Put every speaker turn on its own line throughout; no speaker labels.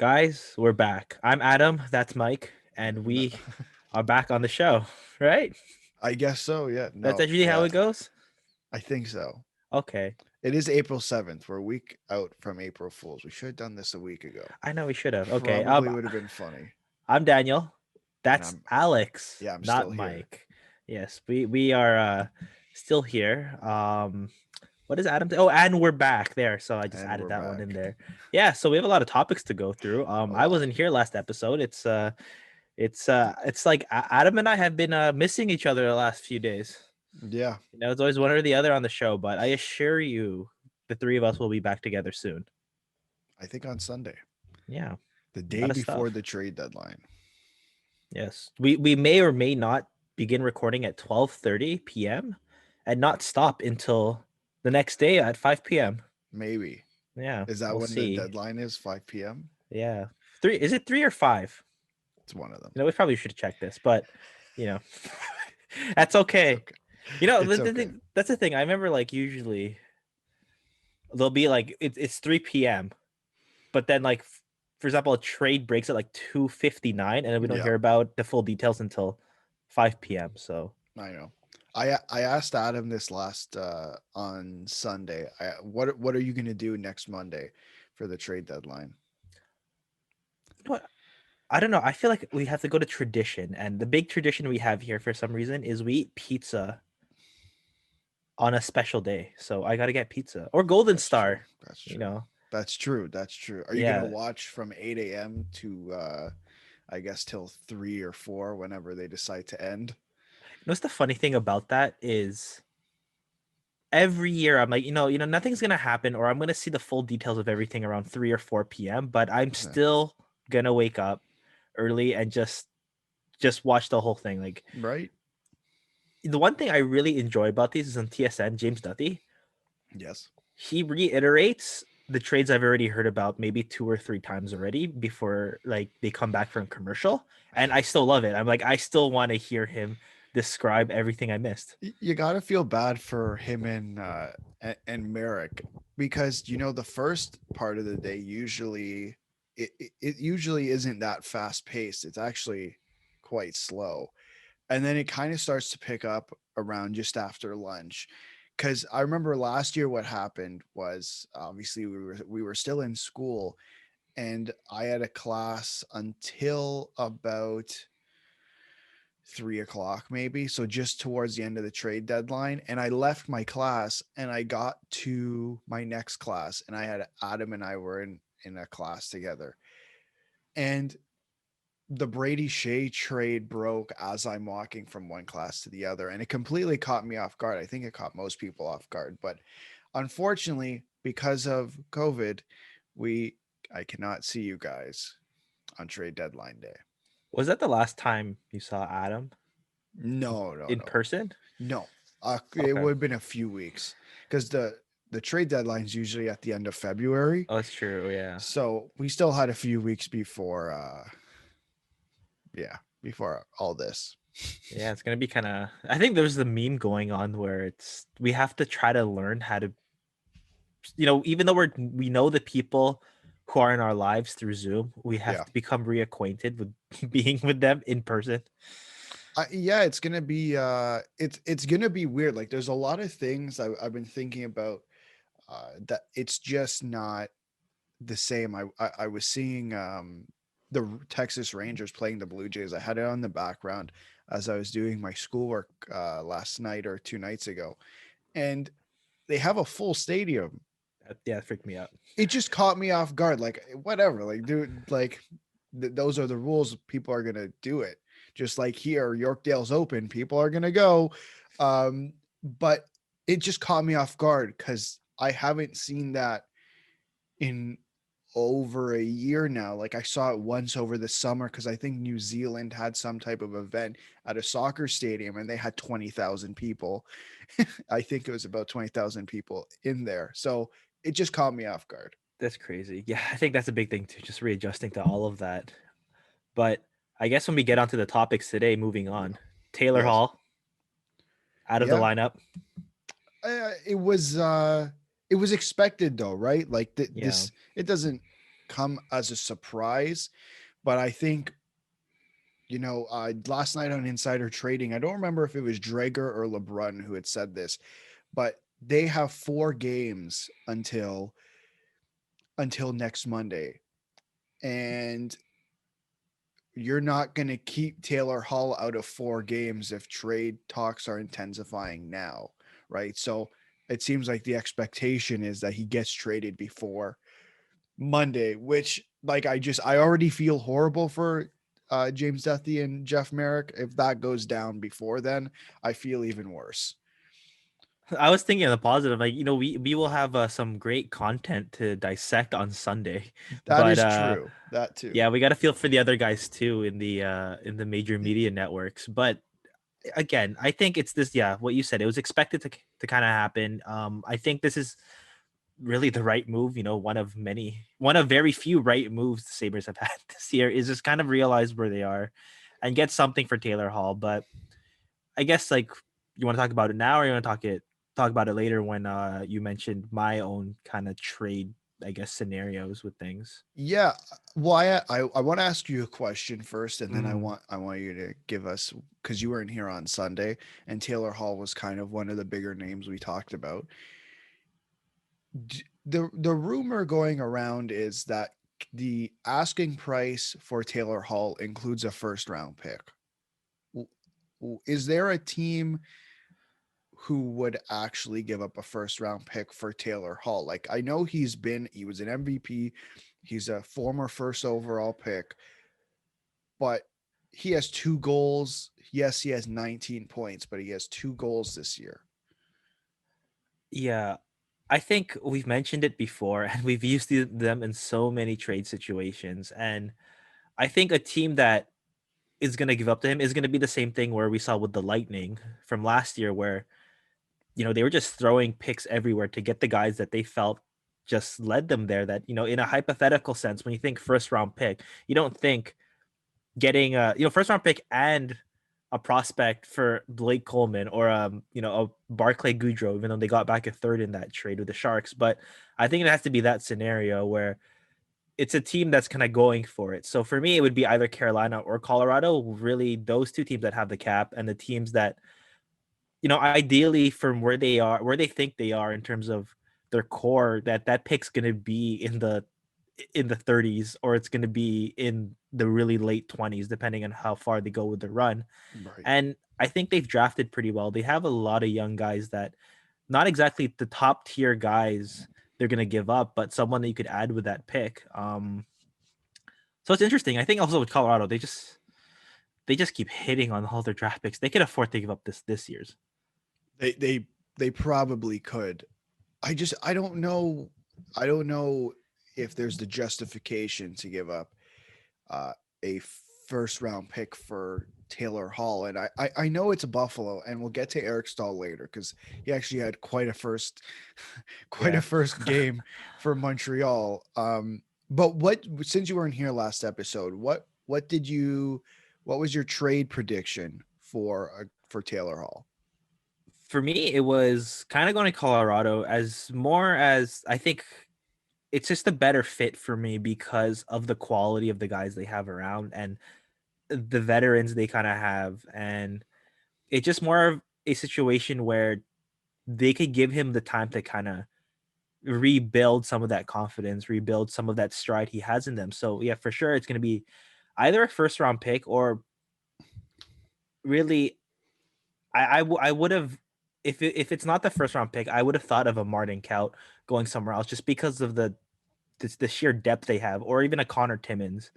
Guys, we're back. I'm Adam, that's Mike, and
No,
we are back on the show, right?
I guess so. Yeah.
That's
No.
actually how
Yeah.
it goes.
I think so.
Okay.
It is April 7th. We're a week out from April Fools. We should have done this a week ago.
I know we should have. Okay.
Probably would have been funny.
I'm Daniel.
And
That's
I'm
Alex,
yeah, I'm
not
still here.
Mike. Yes, we are still here. What is Adam? Oh, and we're back there. So I just
And
added
we're
that one in
back.
there. Yeah, so we have a lot of topics to go through.
A
I
lot.
wasn't here last episode. It's like Adam and I have been missing each other the last few days.
Yeah.
It's always one or the other on the show, but I assure you, the three of us will be back together soon.
I think on Sunday.
Yeah,
The
a
day
lot of
before
stuff.
the trade deadline.
Yes, we may or may not begin recording at 12:30 p.m. and not stop until the next day at 5 p.m.
Maybe.
Yeah,
Is that
we'll
when the
see.
deadline is? 5 p.m.?
Yeah, three. Is it 3 or 5?
It's one of them.
We probably should check this, but you know, that's
It's
okay.
okay.
The,
It's
the
okay.
thing that's the thing. I remember like usually they'll be like it's 3 p.m. But then like for example, a trade breaks at like 2:59, and then we don't
Yeah,
hear about the full details until 5 p.m. So
I know. I asked Adam this last on Sunday. What are you gonna do next Monday for the trade deadline?
you know what? I don't know. I feel like we have to go to tradition, and the big tradition we have here for some reason is we eat pizza on a special day. So I got to get pizza or Golden
That's true.
Star.
That's
You
true.
know,
That's true. That's true. Are you gonna
yeah.
watch from 8 a.m. to I guess till 3 or 4 whenever they decide to end?
What's the funny thing about that is every year I'm like, nothing's gonna happen, or I'm gonna see the full details of everything around 3 or 4 p.m. But I'm
Yeah.
still gonna wake up early and just watch the whole thing. Like
Right?
the one thing I really enjoy about these is on TSN, James Duthie,
Yes.
he reiterates the trades I've already heard about maybe 2 or 3 times already before like they come back from commercial. And I still love it. I'm like, I still want to hear him describe everything I missed.
You gotta feel bad for him and Merrick because the first part of the day usually it usually isn't that fast paced. It's actually quite slow. And then it kind of starts to pick up around just after lunch. Because I remember last year what happened was obviously we were still in school and I had a class until about 3 o'clock maybe, so just towards the end of the trade deadline, and I left my class and I got to my next class and I had Adam and I were in a class together, and the Brady Shea trade broke as I'm walking from one class to the other, and it completely caught me off guard. I think it caught most people off guard, but unfortunately because of COVID, we I cannot see you guys on trade deadline day.
Was that the last time you saw Adam
No, no,
in
no.
person?
No, it
Okay.
would have been a few weeks because the trade deadline's usually at the end of February.
Oh, that's true. Yeah.
So we still had a few weeks before, yeah, before all this.
Yeah, it's gonna be kind of. I think there's the meme going on where it's we have to try to learn how to, even though we know the people who are in our lives through Zoom, we have
Yeah,
to become reacquainted with being with them in person.
yeah, it's gonna be it's gonna be weird. Like, there's a lot of things I've been thinking about that it's just not the same. I was seeing the Texas Rangers playing the Blue Jays. I had it on the background as I was doing my schoolwork last night or 2 nights ago, and they have a full stadium.
Yeah, it freaked me out.
It just caught me off guard. Like, whatever, like, dude, like those are the rules. People are gonna do it. Just like here, Yorkdale's open. People are gonna go. But it just caught me off guard because I haven't seen that in over a year now. Like, I saw it once over the summer because I think New Zealand had some type of event at a soccer stadium and they had 20,000 people. I think it was about 20,000 people in there. So it just caught me off guard.
That's crazy. Yeah, I think that's a big thing too, just readjusting to all of that. But I guess when we get onto the topics today, moving on, Taylor
Yes.
Hall out of the
Yeah.
lineup.
It was expected though, right? Like
Yeah,
this, it doesn't come as a surprise, but I think, last night on Insider Trading, I don't remember if it was Drager or LeBrun who had said this, but they have 4 games until next Monday. And you're not going to keep Taylor Hall out of 4 games if trade talks are intensifying now, right? So it seems like the expectation is that he gets traded before Monday, which, like, I already feel horrible for James Duthie and Jeff Merrick. If that goes down before then, I feel even worse.
I was thinking of the positive, like we will have some great content to dissect on Sunday,
That
but
is true. That too.
yeah, we got to feel for the other guys too in the major media networks. But again, I think it's this. Yeah, what you said, it was expected to kind of happen. I think this is really the right move. One of very few right moves the Sabres have had this year is just kind of realize where they are and get something for Taylor Hall. But I guess like you want to talk about it now, or you want to talk about it later when you mentioned my own kind of trade, I guess, scenarios with things.
Yeah. Well, I want to ask you a question first, and then I
Mm.
want I want you to give us, because you weren't here on Sunday, and Taylor Hall was kind of one of the bigger names we talked about. The rumor going around is that the asking price for Taylor Hall includes a first round pick. Is there a team who would actually give up a first round pick for Taylor Hall? Like, I know he was an MVP, he's a former first overall pick, but he has 2 goals. Yes, he has 19 points, but he has 2 goals this year.
Yeah, I think we've mentioned it before, and we've used them in so many trade situations. And I think a team that is going to give up to him is going to be the same thing where we saw with the Lightning from last year, where they were just throwing picks everywhere to get the guys that they felt just led them there. That in a hypothetical sense, when you think first round pick, you don't think getting a first round pick and a prospect for Blake Coleman or a Barclay Goodrow, even though they got back a third in that trade with the Sharks. But I think it has to be that scenario where it's a team that's kind of going for it. So for me, it would be either Carolina or Colorado. Really, those two teams that have the cap and the teams that ideally from where they are, where they think they are in terms of their core, that pick's going to be in the 30s, or it's going to be in the really late 20s, depending on how far they go with the run.
Right.
And I think they've drafted pretty well. They have a lot of young guys that not exactly the top tier guys they're going to give up, but someone that you could add with that pick. So it's interesting. I think also with Colorado, they just keep hitting on all their draft picks. They could afford to give up this year's.
They probably could. I don't know. I don't know if there's the justification to give up uh, a first round pick for Taylor Hall. And I know it's Buffalo, and we'll get to Eric Stahl later because he actually had quite a first quite a
Yeah.
first game for Montreal. But what, since you weren't here last episode, what was your trade prediction for Taylor Hall?
For me, it was kind of going to Colorado as more as I think it's just a better fit for me because of the quality of the guys they have around and the veterans they kind of have. And it's just more of a situation where they could give him the time to kind of rebuild some of that confidence, rebuild some of that stride he has in them. So yeah, for sure, it's going to be either a first round pick or really, I would have if it's not the first round pick, I would have thought of a Martin Kaut going somewhere else just because of the sheer depth they have, or even a Connor Timmins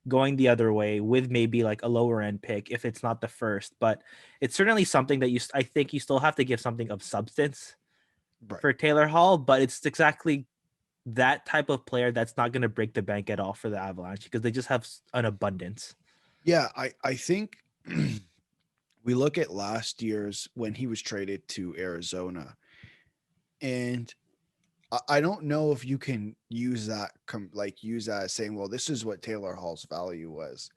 going the other way with maybe like a lower end pick if it's not the first. But it's certainly something that I think you still have to give something of substance
Right.
for Taylor Hall, but it's exactly that type of player that's not going to break the bank at all for the Avalanche because they just have an abundance.
Yeah, I think we look at last year's when he was traded to Arizona, and I don't know if you can use that use that as saying, well, this is what Taylor Hall's value was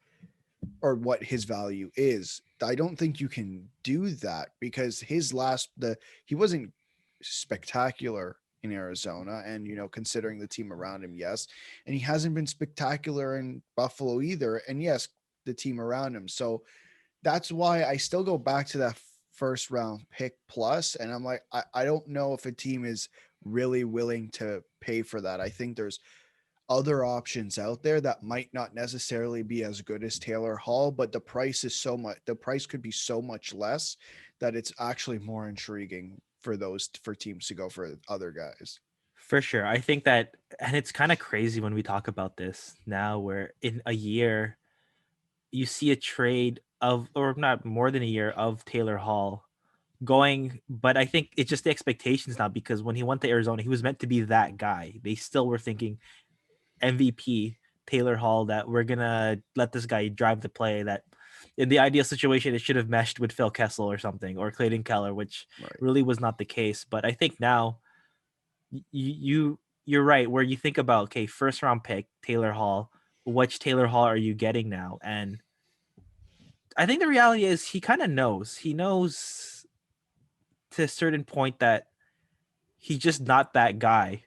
or what his value is. I don't think you can do that because his last the he wasn't spectacular in Arizona, and considering the team around him, yes, and he hasn't been spectacular in Buffalo either, and yes, the team around him. So that's why I still go back to that first round pick plus, and I'm like, I don't know if a team is really willing to pay for that. I think there's other options out there that might not necessarily be as good as Taylor Hall, but the price could be so much less that it's actually more intriguing for teams to go for other guys.
For sure. I think that, and it's kind of crazy when we talk about this now, where in a year, you see a trade of, or not more than a year, of Taylor Hall going. But I think it's just the expectations now, because when he went to Arizona, he was meant to be that guy. They still were thinking MVP Taylor Hall, that we're gonna let this guy drive the play. That in the ideal situation, it should have meshed with Phil Kessel or something, or Clayton Keller, which
Right.
really was not the case. But I think now you're right, where you think about, okay, first round pick Taylor Hall, which Taylor Hall are you getting now? And I think the reality is he kind of knows. He knows to a certain point that he's just not that guy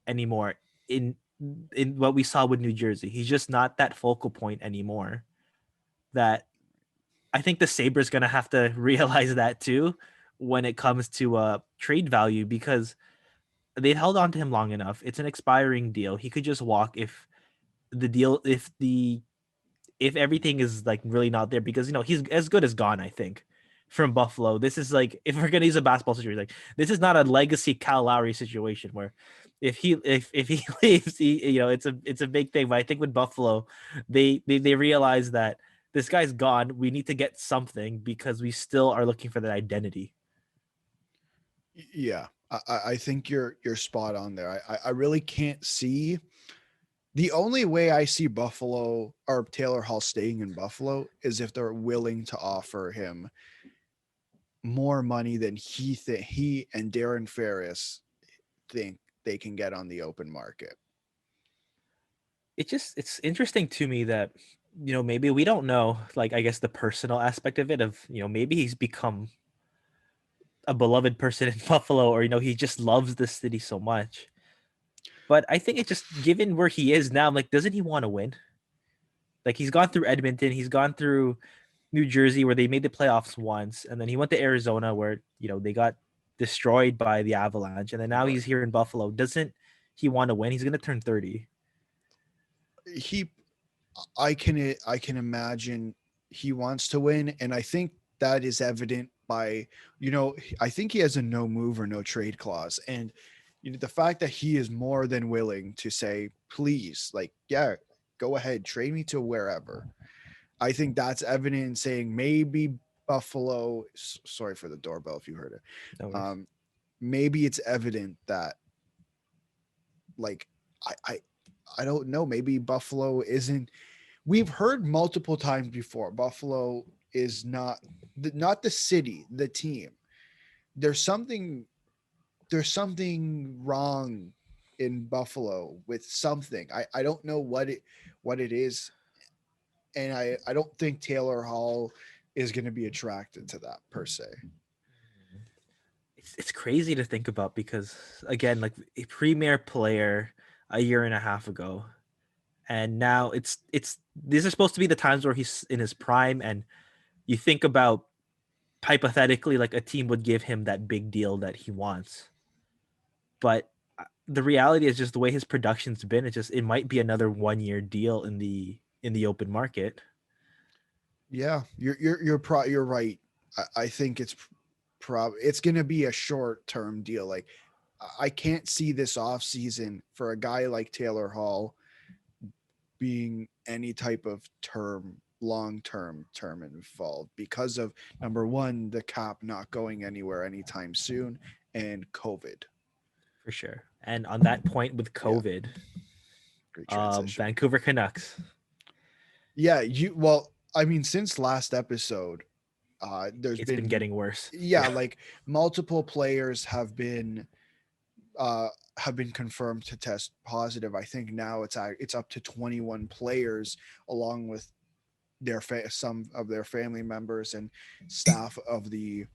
anymore in in what we saw with New Jersey. He's just not that focal point anymore. That I think the Sabres gonna have to realize that too when it comes to trade value, because they held on to him long enough. It's an expiring deal. He could just walk the deal if the if everything is like really not there, because he's as good as gone, I think, from Buffalo. This is like, if we're gonna use a basketball situation, like, this is not a legacy Cal Lowry situation where if he leaves, it's a big thing. But I think with Buffalo, they realize that this guy's gone. We need to get something, because we still are looking for that identity.
Yeah, I think you're spot on there. I really can't see. The only way I see Buffalo or Taylor Hall staying in Buffalo is if they're willing to offer him more money than he and Darren Ferris think they can get on the open market.
It's interesting to me that maybe we don't know, like, I guess the personal aspect of it, of maybe he's become a beloved person in Buffalo, or he just loves the city so much. But I think it's just, given where he is now, I'm like, doesn't he want to win? Like, he's gone through Edmonton, he's gone through New Jersey, where they made the playoffs once, and then he went to Arizona, where they got destroyed by the Avalanche, and then now he's
Right.
here in Buffalo. Doesn't he want to win? He's gonna turn 30.
He I can imagine he wants to win, and I think that is evident by I think he has a no move or no trade clause, and the fact that he is more than willing to say, please, like, yeah, go ahead, trade me to wherever. I think that's evident in saying maybe Buffalo. Sorry for the doorbell if you heard it.
No worries.
Um, maybe it's evident that, like, I I I don't know. Maybe Buffalo isn't. We've heard multiple times before. Buffalo is not the city, the team. There's something there's something wrong in Buffalo with something. I don't know what it is, and I don't think Taylor Hall is going to be attracted to that per se.
It's crazy to think about, because again, like, a premier player a year and a half ago, and now it's these are supposed to be the times where he's in his prime, and you think about, hypothetically, like, a team would give him that big deal that he wants. But the reality is just the way his production's been. It might be another 1 year deal in the open market.
Yeah, you're right. I think it's going to be a short term deal. Like, I can't see this off season for a guy like Taylor Hall being any type of long term involved because of, number one, the cap not going anywhere anytime soon, and COVID.
For sure. And on that point with
Yeah,
COVID,
great transition.
Vancouver Canucks,
Yeah, well, I mean, since last episode, there's
it's been
been,
getting worse.
yeah,
Yeah,
like, multiple players uh have been confirmed to test positive. I think now it's up to 21 players, along with some of their family members and staff of the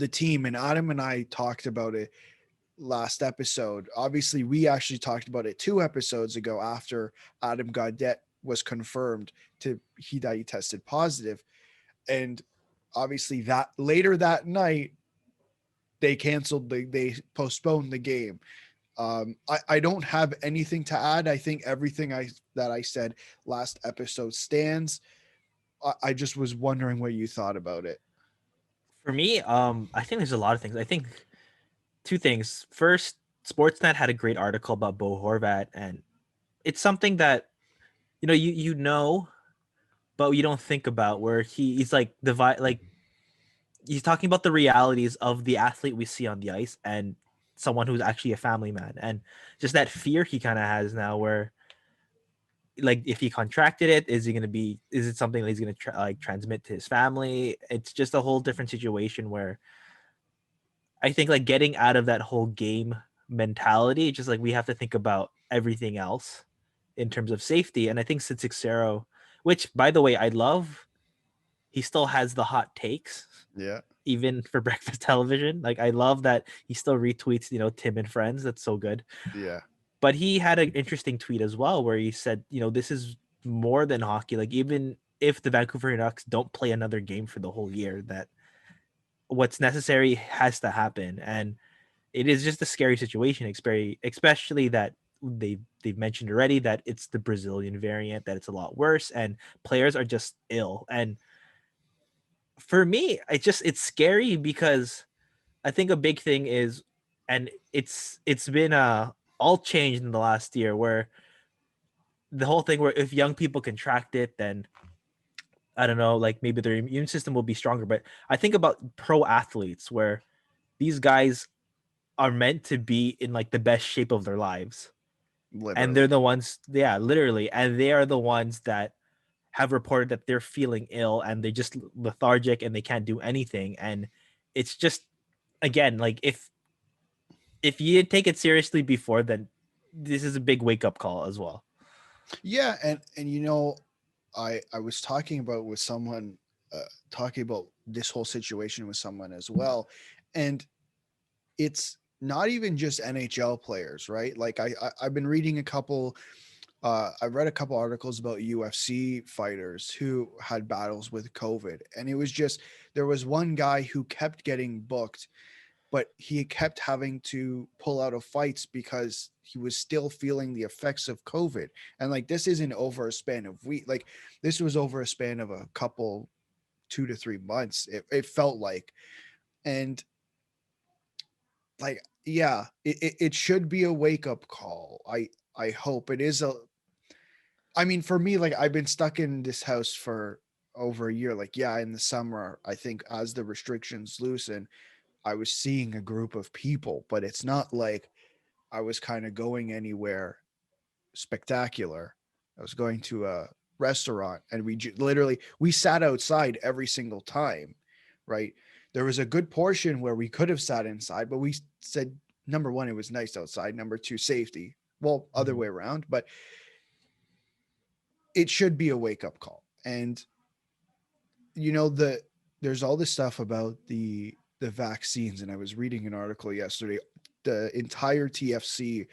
team. And Adam and I talked about it last episode. Obviously, we actually talked about it 2 episodes ago after Adam Gaudette was confirmed that he tested positive. And obviously that later that night, they postponed the game. I don't have anything to add. I think everything I said last episode stands. I just was wondering what you thought about it.
For me, I think there's a lot of things. I think two things. First, Sportsnet had a great article about Bo Horvat, and it's something that you know, but you don't think about where he's like like he's talking about the realities of the athlete we see on the ice and someone who's actually a family man, and just that fear he kind of has now where like if he contracted it, is it something that he's going to like transmit to his family? It's just a whole different situation where I think like getting out of that whole game mentality, just like we have to think about everything else in terms of safety. And I think Cicero, which by the way I love, he still has the hot takes
Yeah.
even for breakfast television. Like I love that he still retweets, Tim and Friends. That's so good.
Yeah.
But he had an interesting tweet as well where he said, this is more than hockey. Like even if the Vancouver Canucks don't play another game for the whole year, that what's necessary has to happen. And it is just a scary situation, especially that they've mentioned already that it's the Brazilian variant, that it's a lot worse, and players are just ill. And for me, it's scary because I think a big thing is, and it's been all changed in the last year, where the whole thing where if young people contract it, then I don't know, like maybe their immune system will be stronger. But I think about pro athletes where these guys are meant to be in like the best shape of their lives. And they're
Literally.
the ones, yeah, literally. And they are the ones that have reported that they're feeling ill and they're just lethargic and they can't do anything. And it's just, again, like if you didn't take it seriously before, then this is a big wake up call as well.
Yeah, and I was talking about with someone, talking about this whole situation with someone as well, and it's not even just NHL players, right? Like I've been reading a couple. I've read a couple articles about UFC fighters who had battles with COVID, and it was just there was one guy who kept getting booked, but he kept having to pull out of fights because he was still feeling the effects of COVID. And like this isn't over a span of week, like this was over a span of a couple 2 to 3 months. It felt like, and like yeah, it should be a wake up call. I hope it is a. I mean, for me, like I've been stuck in this house for over a year. Like yeah, in the summer, I think as the restrictions loosen, I was seeing a group of people, but it's not like I was kind of going anywhere spectacular. I was going to a restaurant and literally we sat outside every single time, right? There was a good portion where we could have sat inside, but we said number one, it was nice outside. Number two, safety. Well, other
Mhm.
way around, but it should be a wake up call. And there's all this stuff about the vaccines, and I was reading an article yesterday. The entire TFC,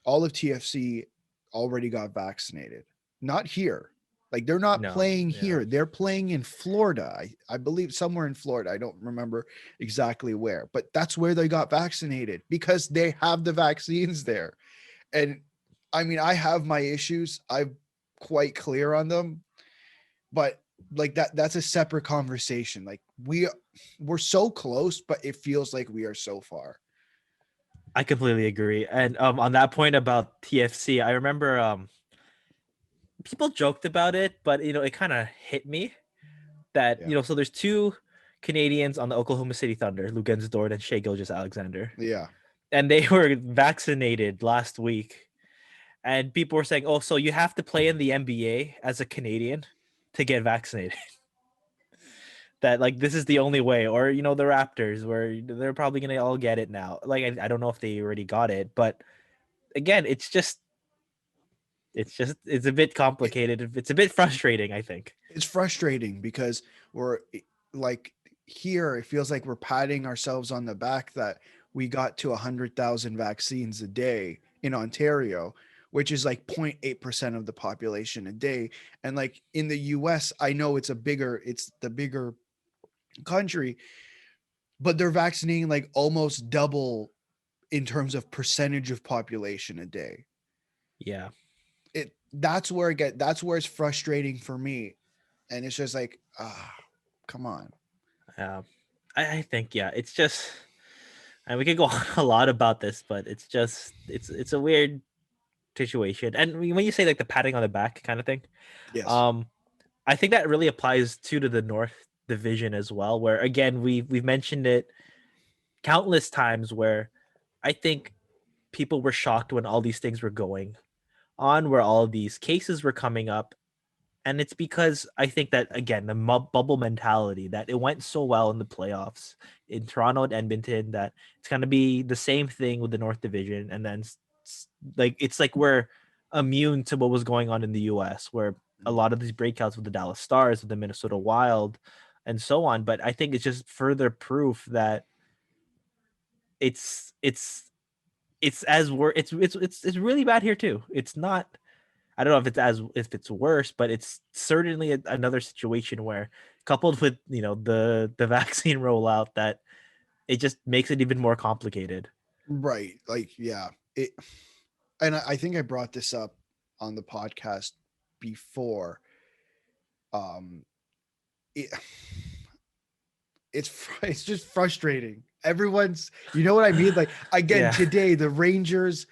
all of TFC already got vaccinated. Not here. Like they're not
No,
playing
yeah.
here. They're playing in Florida. I believe somewhere in Florida. I don't remember exactly where, but that's where they got vaccinated because they have the vaccines there. And I mean, I have my issues. I'm quite clear on them, but like that's a separate conversation. Like we're so close, but it feels like we are so far.
I completely agree. And on that point about TFC, I remember people joked about it, but it kind of hit me that
Yeah.
so there's two Canadians on the Oklahoma City Thunder, Lugens Dort and Shea Gilgeous-Alexander,
Yeah.
and they were vaccinated last week. And people were saying, "Oh, so you have to play in the NBA as a Canadian to get vaccinated." That like this is the only way, or the Raptors, where they're probably gonna all get it now. Like I don't know if they already got it, but again, it's a bit
It,
complicated. It's a bit frustrating, I think.
it's frustrating because we're like here it feels like we're patting ourselves on the back that we got to 100,000 vaccines a day in Ontario, which is like 0.8% of the population a day. And like in the US, I know it's the bigger country, but they're vaccinating like almost double in terms of percentage of population a day.
Yeah.
That's where it's frustrating for me. And it's just like, come on.
Um, I think yeah, it's just, and we could go on a lot about this, but it's just it's a weird situation. And when you say like the patting on the back kind of thing,
Yes.
um, I think that really applies to the North Division as well. Where again, we've mentioned it countless times. Where I think people were shocked when all these things were going on, where all these cases were coming up, and it's because I think that again the bubble mentality that it went so well in the playoffs in Toronto and Edmonton that it's going to be the same thing with the North Division, and then like it's like we're immune to what was going on in the U.S. where a lot of these breakouts with the Dallas Stars, with the Minnesota Wild, and so on. But I think it's just further proof that it's it's it's as wor- it's really bad here too. It's not, I don't know if it's worse, but it's certainly another situation where, coupled with the vaccine rollout, that it just makes it even more complicated.
Right. Like, yeah. It and I think I brought this up on the podcast before. Um it, it's just frustrating. Everyone's, you know what I mean? Like again,
Yeah.
today the Rangers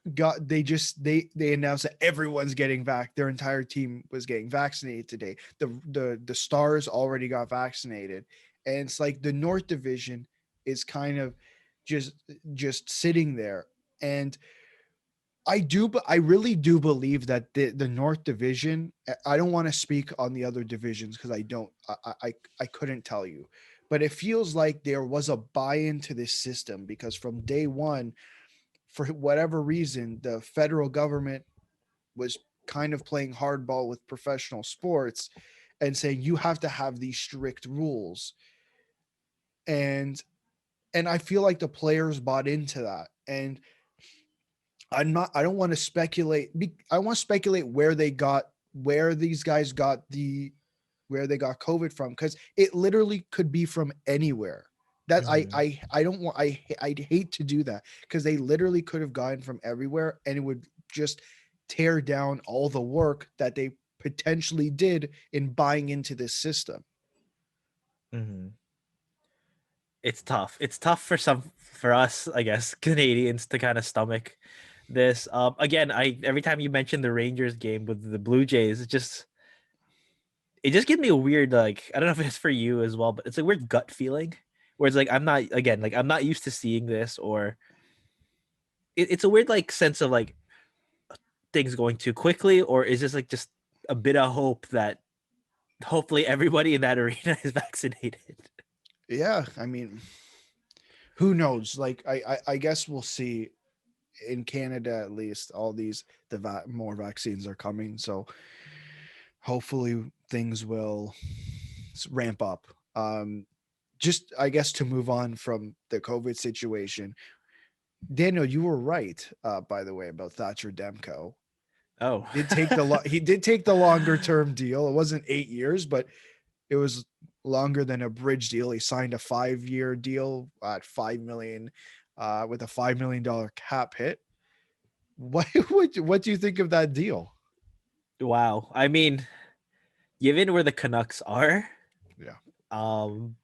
they announced that everyone's getting back. Their entire team was getting vaccinated today. The Stars already got vaccinated, and it's like the North Division is kind of just just sitting there. And I really do believe that the North Division. I don't want to speak on the other divisions because I don't. I couldn't tell you, but it feels like there was a buy-in to this system because from day one, for whatever reason, the federal government was kind of playing hardball with professional sports and saying you have to have these strict rules. And I feel like the players bought into that. And I don't want to speculate. I want to speculate where these guys got where they got COVID from, because it literally could be from anywhere. That
Mhm.
I don't want I'd hate to do that because they literally could have gotten from everywhere, and it would just tear down all the work that they potentially did in buying into this system.
Mhm. It's tough. It's tough for us, I guess, Canadians to kind of stomach this. Again, I every time you mention the Rangers game with the Blue Jays, it just gives me a weird, like, I don't know if it's for you as well, but it's a weird gut feeling where it's like I'm not used to seeing this, or it's a weird like sense of like things going too quickly, or is this like just a bit of hope that hopefully everybody in that arena is vaccinated.
Yeah, I mean, who knows? Like I guess we'll see. In Canada, at least, all these more vaccines are coming, so hopefully things will ramp up. Just I guess to move on from the COVID situation, Daniel, you were right. By the way, about Thatcher Demko.
Oh.
He did take the longer term deal. It wasn't 8 years, but it was longer than a bridge deal. He signed a 5-year deal at 5 million, with a $5 million cap hit. What do you think of that deal?
Wow. I mean, given where the Canucks are,
Yeah.
um,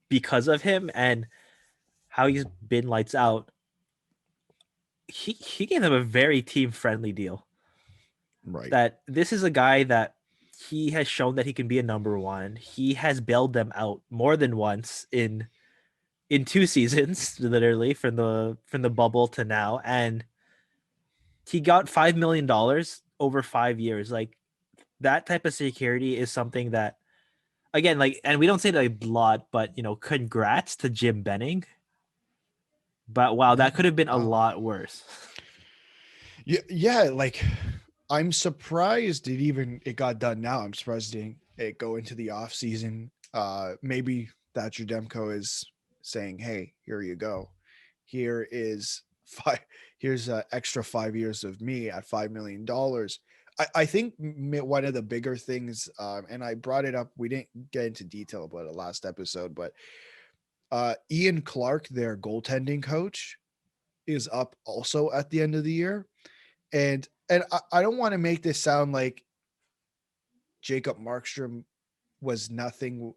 because of him and how he's been lights out, he gave them a very team friendly deal.
Right.
That this is a guy that he has shown that he can be a number one. He has bailed them out more than once in 2 seasons, literally from the bubble to now, and he got $5 million over 5 years. Like that type of security is something that, again, like, and we don't say that a lot, but congrats to Jim Benning. But wow,
Yeah.
that could have been a
Wow.
lot worse.
Yeah, yeah, like I'm surprised it got done now. I'm surprised it go into the off season. Maybe Thatcher Demko is saying, "Hey, here you go." here is five. Here's an extra 5 years of me at $5 million. I think one of the bigger things, and I brought it up. We didn't get into detail about it last episode, but Ian Clark, their goaltending coach, is up also at the end of the year, and I don't want to make this sound like Jacob Markstrom was nothing,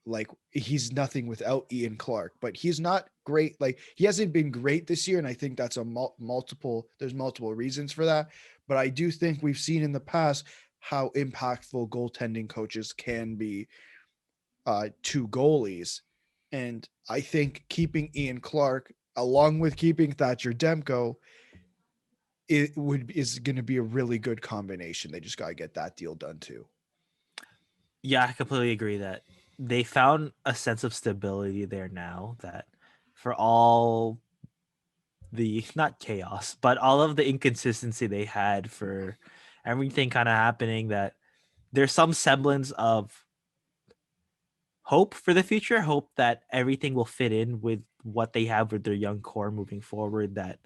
like he's nothing without Ian Clark, but he's not great. Like he hasn't been great this year, and I think that's a multiple. There's multiple reasons for that, but I do think we've seen in the past how impactful goaltending coaches can be to goalies, and I think keeping Ian Clark along with keeping Thatcher Demko is going to be a really good combination. They just got to get that deal done too.
Yeah, I completely agree that they found a sense of stability there now that for all the not chaos, but all of the inconsistency they had for everything kind of happening, that there's some semblance of hope for the future, hope that everything will fit in with what they have with their young core moving forward. That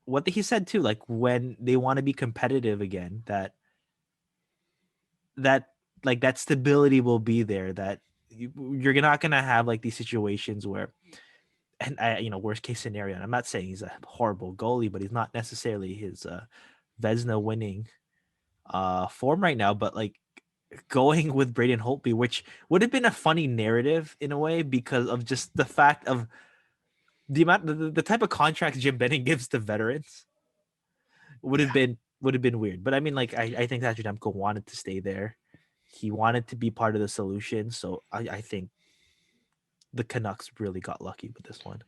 what he said too, like when they want to be competitive again, that like that stability will be there. That you're not gonna have like these situations where, and worst case scenario. And I'm not saying he's a horrible goalie, but he's not necessarily his Vesna winning form right now. But like going with Braden Holtby, which would have been a funny narrative in a way because of just the fact of the amount, the type of contracts Jim Benning gives to veterans
Yeah,
would have been weird. But I mean, like I think that Demko wanted to stay there. He wanted to be part of the solution. So I think the Canucks really got lucky with this one.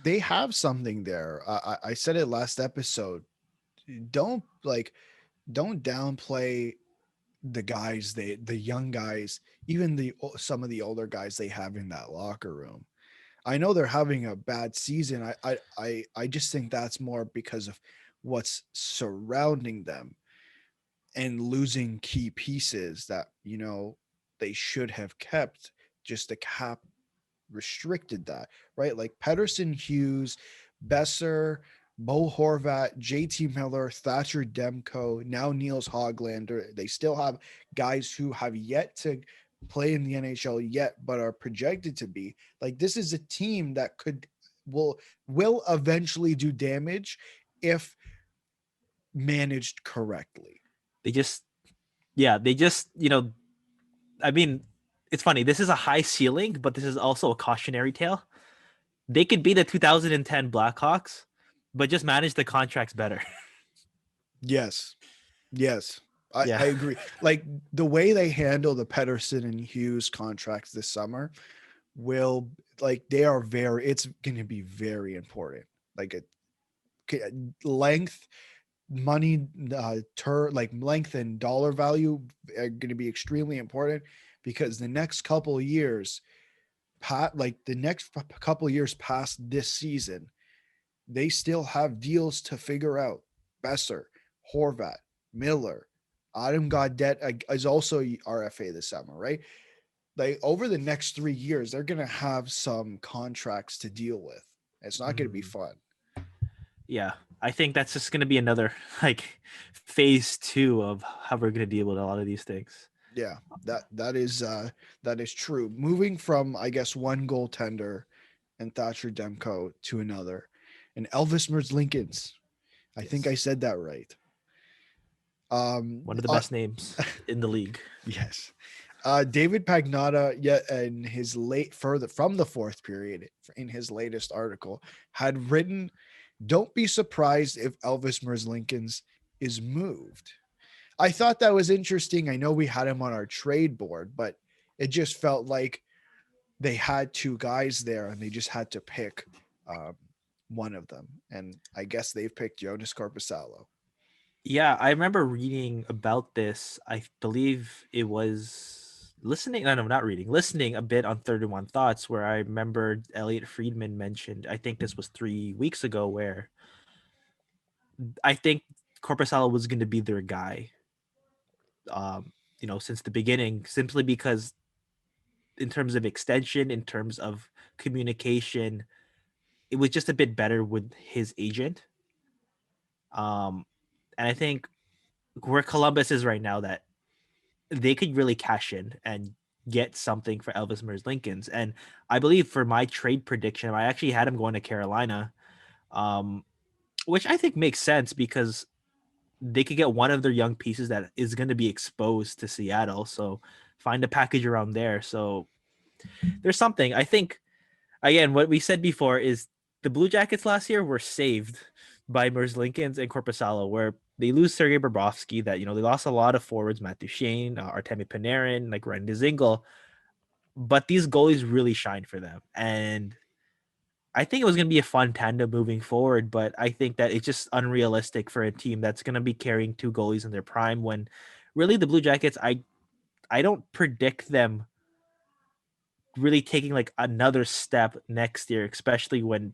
they have something there. I said it last episode. Don't like don't downplay the young guys, even the some of the older guys they have in that locker room. I know they're having a bad season. I just think that's more because of what's surrounding them and losing key pieces that they should have kept. Just the cap restricted that, right? Like Pedersen, Hughes, Besser, Bo Horvat, JT Miller, Thatcher Demko, now Niels Hoglander. They still have guys who have yet to play in the NHL yet, but are projected to be. Like this is a team that will will eventually do damage if managed correctly.
They just, yeah, they just, I mean, it's funny. This is a high ceiling, but this is also a cautionary tale. They could be the 2010 Blackhawks, but just manage the contracts better.
Yes. Yes. I,
Yeah.
I agree. Like the way they handle the Pedersen and Hughes contracts this summer will, like, they are very, it's going to be very important. Like length, money, like length and dollar value are going to be extremely important because the next couple of years, like the next couple of years past this season, they still have deals to figure out. Besser, Horvat, Miller, Adam Gaudette is also RFA this summer, right? Like over the next 3 years, they're gonna have some contracts to deal with. It's not gonna be
Mm,
fun.
yeah. I think that's just going to be another like phase two of how we're going to deal with a lot of these things.
Yeah, that is true. Moving from I guess one goaltender and Thatcher Demko to another, and Elvis Merzlikins. I think I
Yes.
said that right. Um,
One of the
uh,
best names in the league.
yes. David Pagnotta, yet in his late further from the fourth period in his latest article, had written, "Don't be surprised if Elvis Merzlikins is moved." I thought that was interesting. I know we had him on our trade board, but it just felt like they had two guys there and they just had to pick um, one of them. And I guess they've picked Jonas Corposalo.
Yeah, I remember reading about this. I believe it was listening. No, no, not reading. Listening a bit on 31 Thoughts, where I remember Elliot Friedman mentioned, I think this was 3 weeks ago, where I think Corpusalo was going to be their guy, since the beginning, simply because in terms of extension, in terms of communication, it was just a bit better with his agent. Um, and I think where Columbus is right now, that they could really cash in and get something for Elvis Mers Lincolns. And I believe for my trade prediction, I actually had him going to Carolina, um, which I think makes sense because they could get one of their young pieces that is going to be exposed to Seattle. So find a package around there. So there's something. I think again, what we said before is the Blue Jackets last year were saved by Mers Lincolns and Corpusalo, where they lose Sergei Bobrovsky. That they lost a lot of forwards, Matt Duchene, Artemi Panarin, like Ryan Dzingel, but these goalies really shined for them, and I think it was going to be a fun tandem moving forward. But I think that it's just unrealistic for a team that's going to be carrying two goalies in their prime when really the Blue Jackets, I don't predict them really taking like another step next year, especially when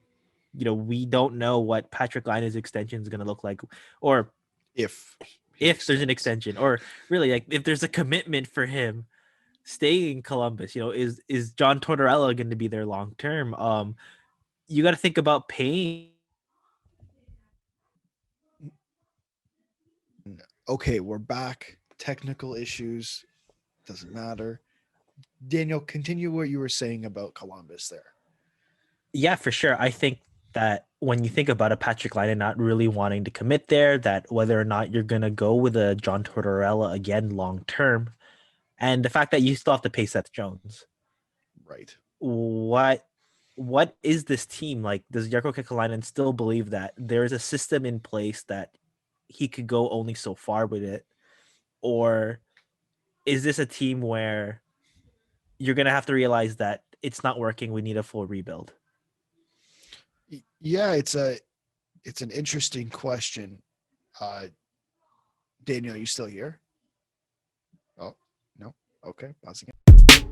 we don't know what Patrick Laine's extension is going to look like, or
if he
if there's an
extends.
extension, or really like if there's a commitment for him staying in Columbus. Is John Tortorella going to be there long term? You got to think about paying.
Okay, we're back. Technical issues, doesn't matter. Daniel, continue what you were saying about Columbus there.
Yeah, for sure. I think that when you think about a Patrick Laine not really wanting to commit there, that whether or not you're going to go with a John Tortorella again long term, and the fact that you still have to pay Seth Jones,
Right.
what what is this team like? Does Jarkko Kekalainen still believe that there is a system in place that he could go only so far with it, or is this a team where you're gonna have to realize that it's not working? We need a full rebuild.
Yeah, it's an interesting question. Uh Daniel, you still here? Oh, no. Okay, pausing it.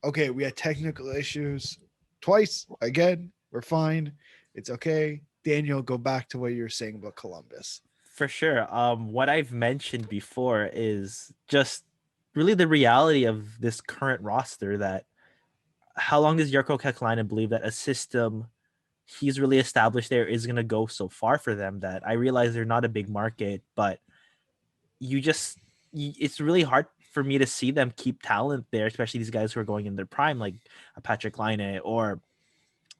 Okay, we had technical issues twice. Again, we're fine. It's okay. Daniel, go back to what you were saying about Columbus.
For sure. What I've mentioned before is just really the reality of this current roster. That how long does Jarkko Kekalainen believe that a system he's really established there is going to go so far for them? That I realize they're not a big market, but you just it's really hard for me to see them keep talent there, especially these guys who are going in their prime, like a Patrick Laine, or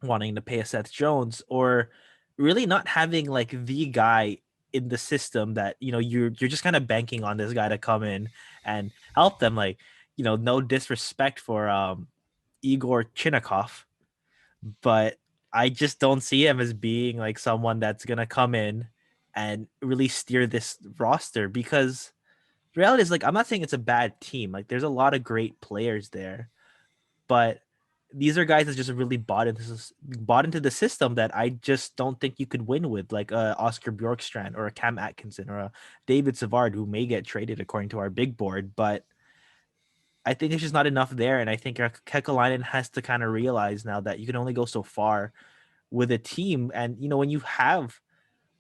wanting to pay a Seth Jones, or really not having like the guy in the system that you're just kind of banking on this guy to come in and help them. Like, no disrespect for Igor Chinnikov, but I just don't see him as being like someone that's gonna come in and really steer this roster, because the reality is, like, I'm not saying it's a bad team. Like, there's a lot of great players there, but these are guys that just really bought into the system that I just don't think you could win with, like a Oscar Bjorkstrand or a Cam Atkinson or a David Savard, who may get traded according to our big board. But I think there's just not enough there, and I think Kekalainen has to kind of realize now that you can only go so far with a team. And when you have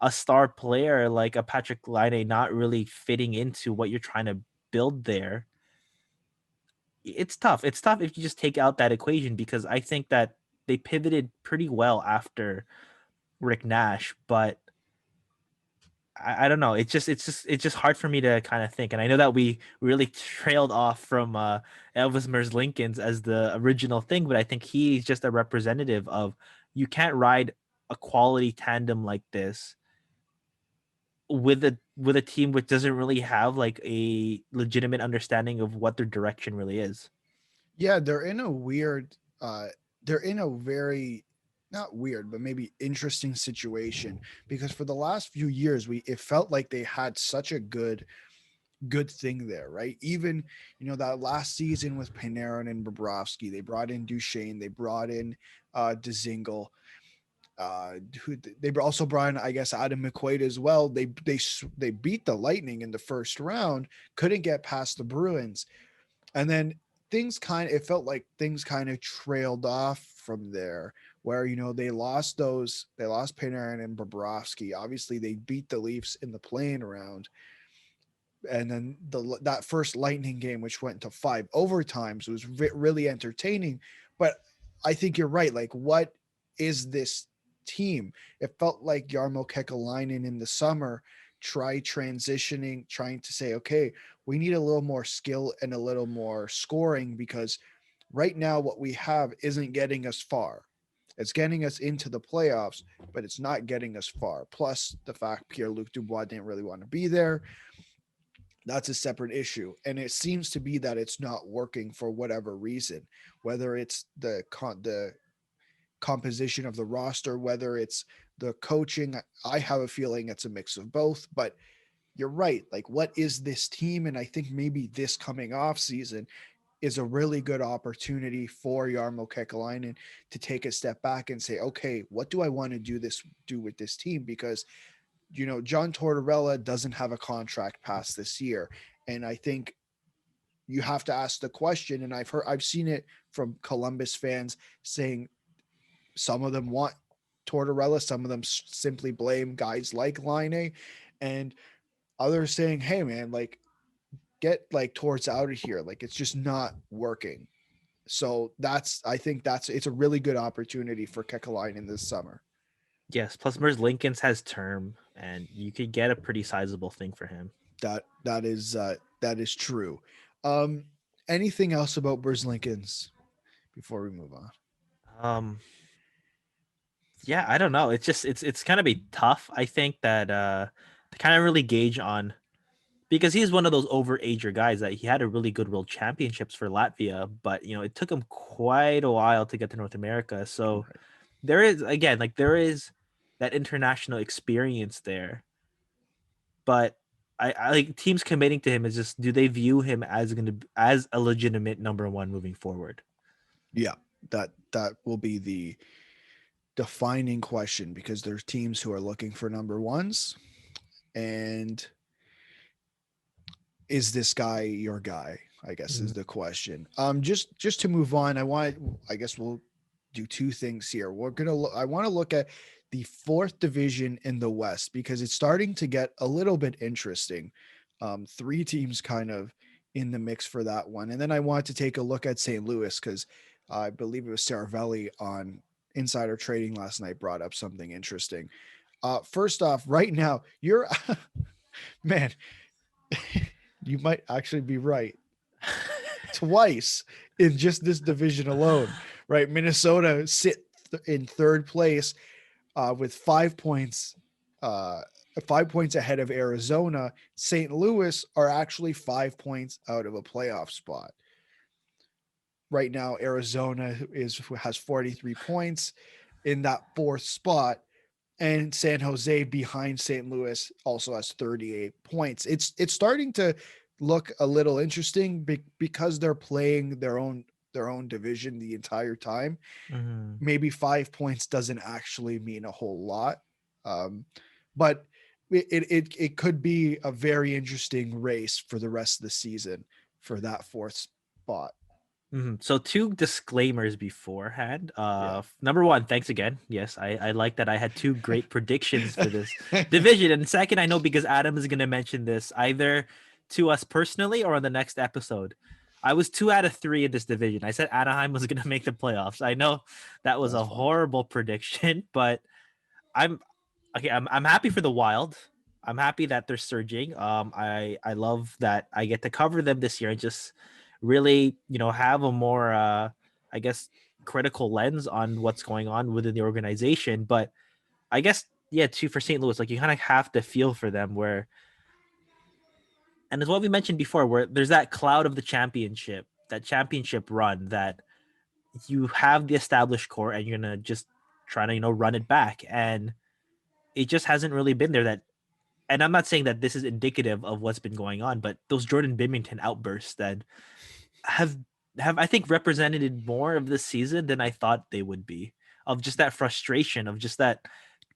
a star player like a Patrick Laine not really fitting into what you're trying to build there, it's tough. It's tough if you just take out that equation, because I think that they pivoted pretty well after Rick Nash, but I don't know. It's just hard for me to kind of think. And I know that we really trailed off from Elvis Mers Lincolns as the original thing, but I think he's just a representative of, you can't ride a quality tandem like this with a team which doesn't really have like a legitimate understanding of what their direction really is.
Yeah, they're in a very not weird, but maybe interesting situation because for the last few years it felt like they had such a good thing there, right? Even that last season with Panarin and Bobrovsky, they brought in Duchesne, they brought in Dzingel, who they also brought in, I guess, Adam McQuaid as well. They beat the Lightning in the first round, couldn't get past the Bruins, and then it felt like things kind of trailed off from there, where they lost Panarin and Bobrovsky. Obviously they beat the Leafs in the playing round, and then that first Lightning game, which went to 5 overtimes, was really entertaining. But I think you're right. Like, what is this team? It felt like Jarmo Kekalainen in the summer tried transitioning, trying to say, okay, we need a little more skill and a little more scoring because right now what we have isn't getting us far. It's getting us into the playoffs, but it's not getting us far. Plus the fact Pierre-Luc Dubois didn't really want to be there. That's a separate issue. And it seems to be that it's not working for whatever reason, whether it's the composition of the roster, whether it's the coaching. I have a feeling it's a mix of both, but you're right. Like, what is this team? And I think maybe this coming off season is a really good opportunity for Jarmo Kekalainen to take a step back and say, okay, what do I want to do with this team? Because John Tortorella doesn't have a contract past this year, and I think you have to ask the question. And I've seen it from Columbus fans saying some of them want Tortorella, some of them simply blame guys like Line, and others saying, "Hey, man, like get like Torts out of here. Like it's just not working." So I think it's a really good opportunity for Kekalainen this summer.
Yes, plus Merz Lincolns has term, and you could get a pretty sizable thing for him.
That is true. Um, Anything else about Lincolns before we move on?
Um, yeah, I don't know. It's kind of be tough. I think that to kind of really gauge on because he's one of those overager guys that he had a really good world championships for Latvia, but it took him quite a while to get to North America. So
Right.
there is again like there is that international experience there, but I like teams committing to him is just do they view him as as a legitimate number one moving forward?
Yeah, that will be the defining question because there's teams who are looking for number ones, and is this guy your guy? I guess is
Mhm.
the question. Just to move on, I guess we'll do two things here. I want to look at the fourth division in the West because it's starting to get a little bit interesting. Three teams kind of in the mix for that one, and then I want to take a look at St. Louis because I believe it was Saravelli on Insider Trading last night brought up something interesting. First off, right now you're man, you might actually be right twice in just this division alone, right? Minnesota sit in third place with 5 points, uh, 5 points ahead of Arizona. St. Louis are actually 5 points out of a playoff spot. Right now, Arizona has 43 points in that fourth spot, and San Jose behind St. Louis also has 38 points. It's starting to look a little interesting because they're playing their own division the entire time.
Mhm.
Maybe 5 points doesn't actually mean a whole lot, but it could be a very interesting race for the rest of the season for that fourth spot.
So two disclaimers beforehand.
Yeah.
Number one, thanks again. Yes, I like that I had two great predictions for this division. And second, I know because Adam is going to mention this either to us personally or on the next episode. I was 2 out of 3 in this division. I said Anaheim was going to make the playoffs. I know that was
That's
a
fine.
horrible prediction, but I'm okay. I'm happy for the Wild. I'm happy that they're surging. I love that I get to cover them this year and just really have a more I guess critical lens on what's going on within the organization. But I guess yeah, too for St. Louis, like you kind of have to feel for them where, and as what we mentioned before, where there's that cloud of the championship, that championship run that you have the established core and you're gonna just try to run it back and it just hasn't really been there. That and I'm not saying that this is indicative of what's been going on, but those Jordan Bimington outbursts that have have I think represented more of this season than I thought they would be. Of just that frustration, of just that,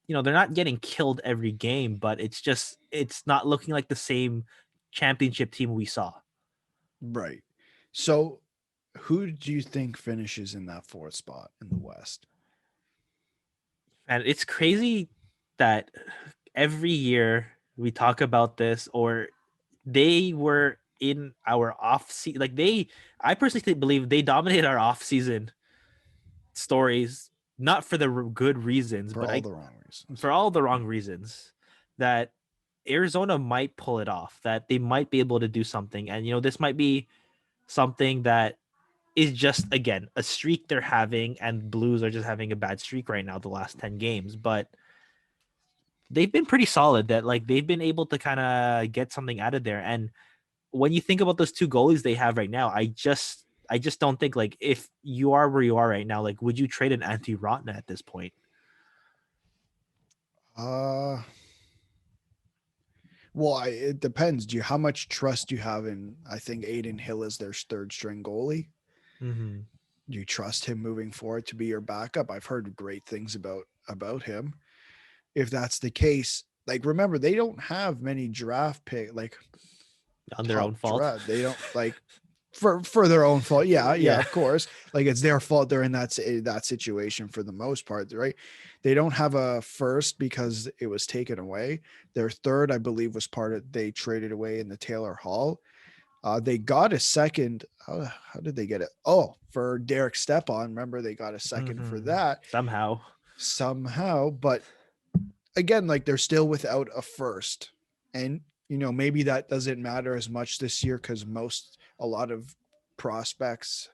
they're not getting killed every game, but it's not looking like the same championship team we saw.
Right. So, who do you think finishes in that fourth spot in the West?
And it's crazy that every year we talk about this or they were in our off season. Like I personally believe they dominated our off season stories not for the good reasons,
for
but
all the wrong reasons.
for all the wrong reasons, that Arizona might pull it off, that they might be able to do something. And, this might be something that is just, again, a streak they're having, and Blues are just having a bad streak right now, the last 10 games. But they've been pretty solid, that like they've been able to kind of get something out of there. And when you think about those two goalies they have right now, I just don't think, like, if you are where you are right now, like, would you trade an Antti Rantala at this point?
Uh well, it depends. How much trust do you have in? I think Aiden Hill is their third string goalie.
Mm-hmm.
Do you trust him moving forward to be your backup? I've heard great things about him. If that's the case, like remember they don't have many draft pick like
On their
top
own fault.
draft. They don't like for their own fault. Yeah, yeah,
Yeah.
of course. Like it's their fault they're in that situation for the most part, right? They don't have a first because it was taken away. Their third, I believe, was part of they traded away in the Taylor Hall. They got a second. How did they get it? Oh, for Derek Stepan. Remember, they got a second for
Mm-hmm.
that
Somehow.
somehow. But again, like they're still without a first. And, maybe that doesn't matter as much this year because a lot of prospects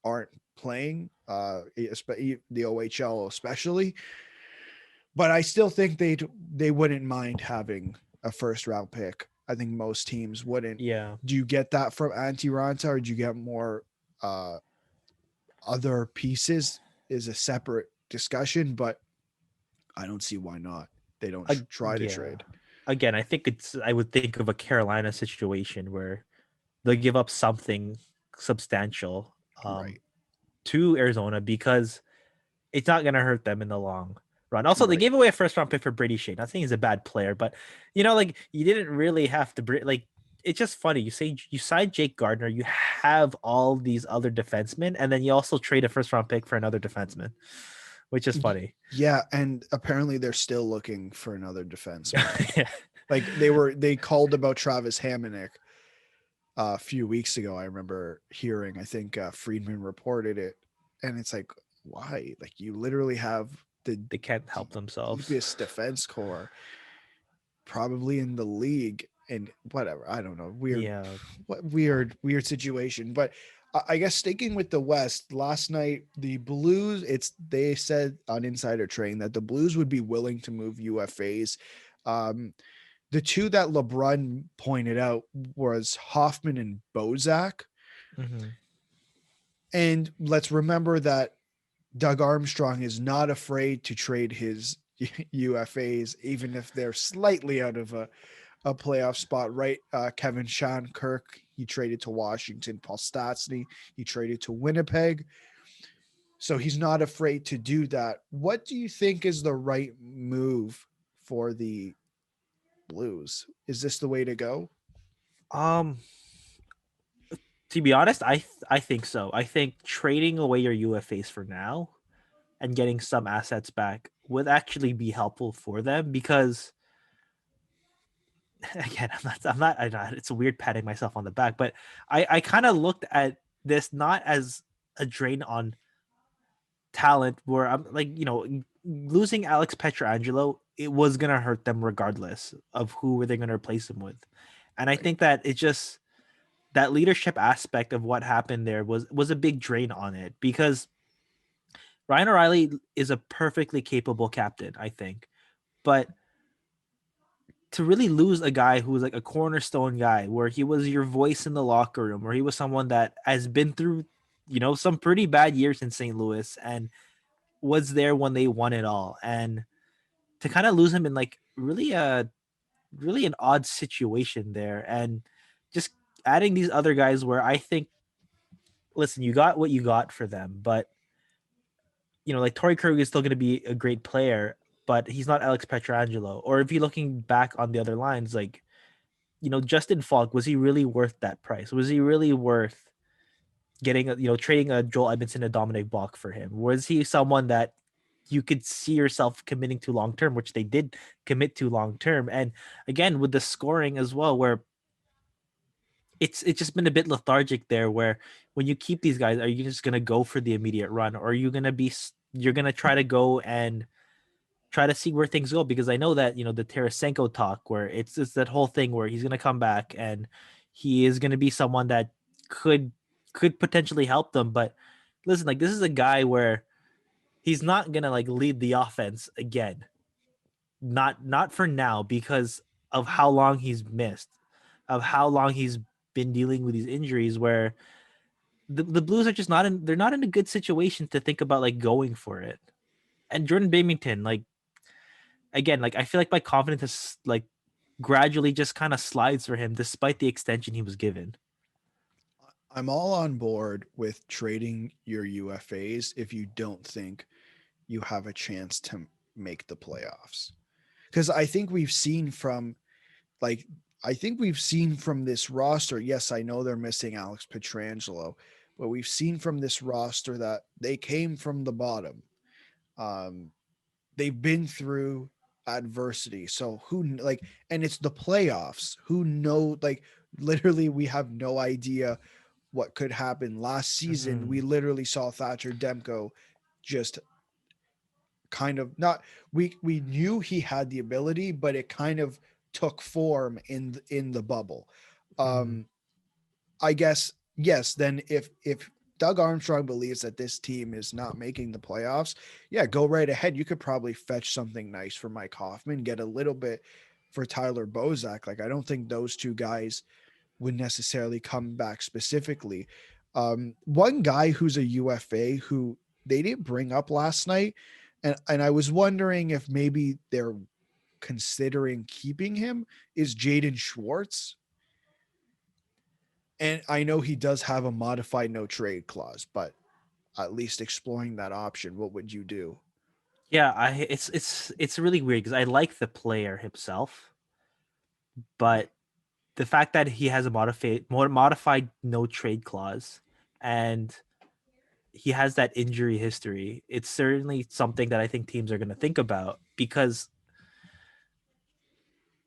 aren't playing, the OHL especially. But I still think they wouldn't mind having a first round pick. I think most teams wouldn't.
Yeah.
Do you get that from Antti Ranta or do you get more uh, other pieces? Is a separate discussion, but I don't see why not. They don't try to
Yeah.
trade.
Again, I would think of a Carolina situation where they'll give up something substantial,
Right.
to Arizona, because it's not going to hurt them in the long run. Also, they
Right.
gave away a first round pick for Brady Shane. I think he's a bad player, but like, you didn't really have to like. It's just funny. You say you signed Jake Gardner, you have all these other defensemen, and then you also trade a first round pick for another defenseman, which is funny.
Yeah, and apparently they're still looking for another defenseman.
Yeah.
Like they called about Travis Hamonic a few weeks ago. I remember hearing. I think Friedman reported it, and it's like, why? Like you literally have the
They can't help themselves.
deepest defense core probably in the league, and whatever. I don't know.
Yeah.
Weird situation. But I guess sticking with the West, last night the Blues. They said on Insider Trading that the Blues would be willing to move UFAs. Um, the two that LeBron pointed out was Hoffman and Bozak.
Mm-hmm.
And let's remember that Doug Armstrong is not afraid to trade his UFAs, even if they're slightly out of a playoff spot, right? Kevin Shattenkirk, he traded to Washington. Paul Stastny, he traded to Winnipeg. So he's not afraid to do that. What do you think is the right move for the Blues? Is this the way to go?
Um, to be honest, I think so. I think trading away your UFAs for now and getting some assets back would actually be helpful for them, because again, I know it's weird patting myself on the back, but I kind of looked at this not as a drain on talent, where I'm like, losing Alex Pietrangelo, it was gonna hurt them regardless of who were they gonna replace him with. And I
Right.
think that it just, that leadership aspect of what happened there was a big drain on it, because Ryan O'Reilly is a perfectly capable captain, I think. But to really lose a guy who was like a cornerstone guy, where he was your voice in the locker room, where he was someone that has been through, some pretty bad years in St. Louis and was there when they won it all. And to kind of lose him in like really an odd situation there, and just adding these other guys where I think, listen, you got what you got for them, but like Torrey Krug is still going to be a great player, but he's not Alex Pietrangelo. Or if you're looking back on the other lines, like, Justin Falk, was he really worth that price? Was he really worth getting, trading a Joel Edmondson and Dominic Bach for him? Was he someone that you could see yourself committing to long term, which they did commit to long term? And again, with the scoring as well, where it's just been a bit lethargic there, where when you keep these guys, are you just going to go for the immediate run, or are you going to be you're gonna try to go and try to see where things go, because I know that the Tarasenko talk, where it's that whole thing where he's gonna come back and he is gonna be someone that could could potentially help them. But listen, like, this is a guy where he's not gonna like lead the offense again. Not for now, because of how long he's missed, of how long he's been dealing with these injuries, where the Blues are just not in they're not in a good situation to think about like going for it. And Jordan Bamington, like, again, like, I feel like my confidence has like gradually just kind of slides for him despite the extension he was given.
I'm all on board with trading your UFAs if you don't think you have a chance to make the playoffs. Because like I think we've seen from this roster, yes, I know they're missing Alex Pietrangelo, but we've seen from this roster that they came from the bottom. Um, they've been through adversity. So and it's the playoffs. Who know, like, literally, we have no idea what could happen. Last season, we
Mm-hmm.
literally saw Thatcher Demko just kind of not we knew he had the ability, but it kind of took form in the bubble.
Mm-hmm.
Um I guess yes, then if Doug Armstrong believes that this team is not making the playoffs, yeah, go right ahead. You could probably fetch something nice for Mike Hoffman, get a little bit for Tyler Bozak. Like, I don't think those two guys would necessarily come back specifically. One guy who's a UFA who they didn't bring up last night, and I was wondering if maybe they're considering keeping him, is Jaden Schwartz. And I know he does have a modified no trade clause, but at least exploring that option, what would you do?
Yeah, I it's really weird because I like the player himself, but the fact that he has a modified no trade clause, and he has that injury history, it's certainly something that I think teams are going to think about, because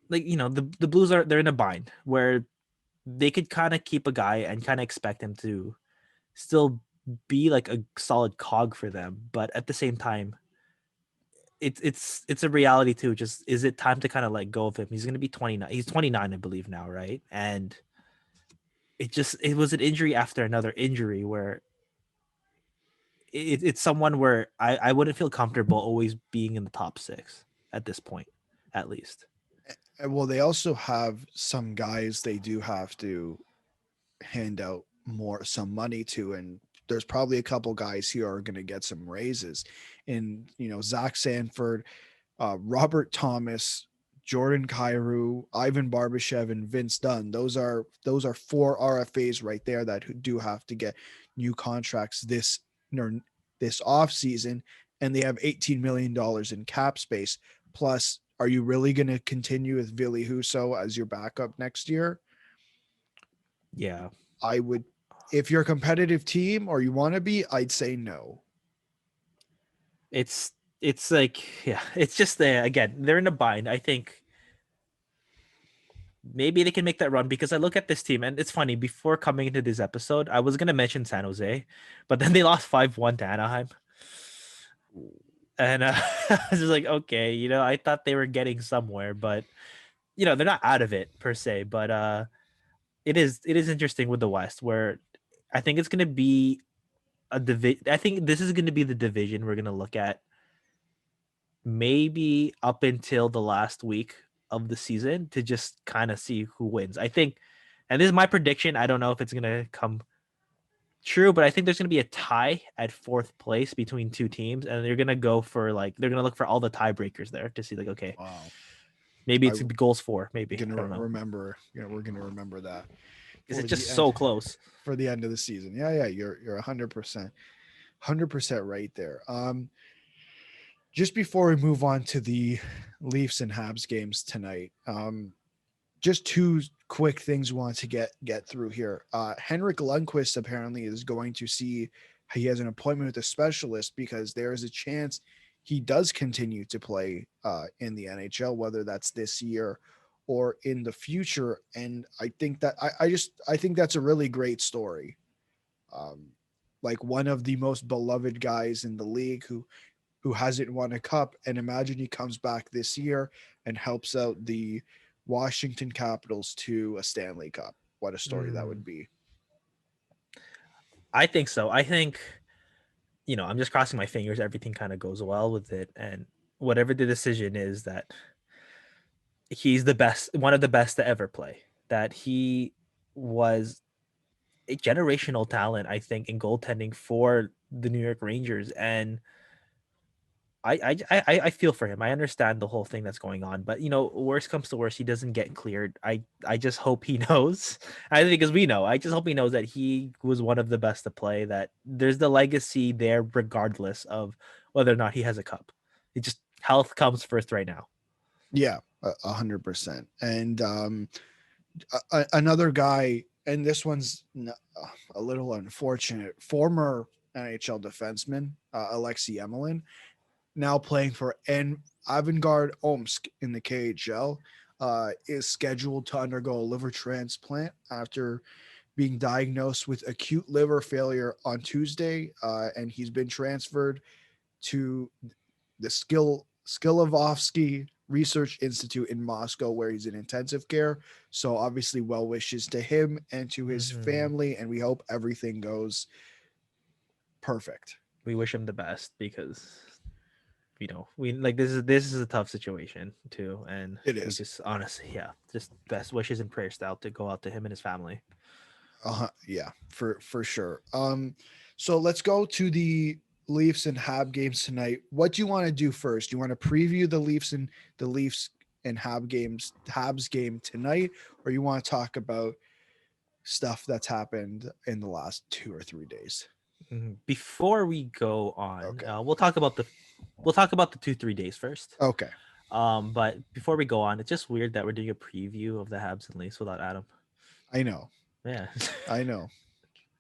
like, the Blues they're in a bind where they could kind of keep a guy and kind of expect him to still be like a solid cog for them, but at the same time, it's a reality too. Just, is it time to kind of let go of him? He's going to be 29. He's 29, I believe now, right? And it was an injury after another injury, where it's someone where I wouldn't feel comfortable always being in the top six at this point, at least.
Well, they also have some guys they do have to hand out some money to, and there's probably a couple guys here are going to get some raises. And Zach Sanford, Robert Thomas, Jordan Cairo, Ivan Barbashev, and Vince Dunn. Those are four RFAs right there that do have to get new contracts this off season, and they have $18 million in cap space. Plus, are you really going to continue with Ville Husso as your backup next year?
Yeah,
I would, if you're a competitive team or you want to be, I'd say no.
it's it's like, yeah, it's just there again. They're in a bind. I think maybe they can make that run, because I look at this team and it's funny. Before coming into this episode, I was gonna mention San Jose, but then they lost 5-1 to Anaheim, and I was just like, okay, I thought they were getting somewhere, but they're not out of it per se. But it is interesting with the West, where I think it's gonna be a division. I think this is gonna be the division we're gonna look at maybe up until the last week of the season to just kind of see who wins. I think, and this is my prediction. I don't know if it's gonna come true, but I think there's gonna be a tie at fourth place between two teams, and they're gonna look for all the tiebreakers there to see, like, okay,
Wow.
maybe
I
it's goals for, maybe, I
gonna
don't know,
remember. We're gonna remember that
because
for
it's
the
just
end
so close.
for the end of the season. Yeah, yeah, you're 100% right there. Just before we move on to the Leafs and Habs games tonight, just two quick things we want to get through here. Henrik Lundqvist apparently is going to see, he has an appointment with a specialist because there is a chance he does continue to play in the NHL, whether that's this year or in the future. And I think that I think that's a really great story. Um, like one of the most beloved guys in the league who hasn't won a cup. And imagine he comes back this year and helps out the Washington Capitals to a Stanley Cup. What a story that would
Mm,
be.
I think so. I think, I'm just crossing my fingers. Everything kind of goes well with it. And whatever the decision is, that he's the best, one of the best to ever play, that he was a generational talent, I think, in goaltending for the New York Rangers. And I feel for him. I understand the whole thing that's going on, but worst comes to worst, he doesn't get cleared. I just hope he knows. I think, because we know. I just hope he knows that he was one of the best to play. That there's the legacy there, regardless of whether or not he has a cup. It just, health comes first right now.
Yeah, 100%. And another guy, and this one's a little unfortunate. Former NHL defenseman Alexei Emelin, now playing for Avangard Omsk in the KHL, is scheduled to undergo a liver transplant after being diagnosed with acute liver failure on Tuesday, and he's been transferred to the Skilovsky Research Institute in Moscow, where he's in intensive care. So obviously, well wishes to him and to his
Mm-hmm.
family, and we hope everything goes perfect.
We wish him the best, because we like, this is a tough situation too, and
It
we
is.
just, honestly, yeah, just best wishes and prayers out to go out to him and his family.
Yeah, for sure. So let's go to the Leafs and Hab games tonight. What do you want to do first? Do you want to preview the Leafs and Habs game tonight, or you want to talk about stuff that's happened in the last 2 or 3 days?
Before we go on,
Okay.
we'll talk about the 2-3 days first.
Okay.
But before we go on, it's just weird that we're doing a preview of the Habs and Leafs without Adam.
I know.
Yeah.
I know.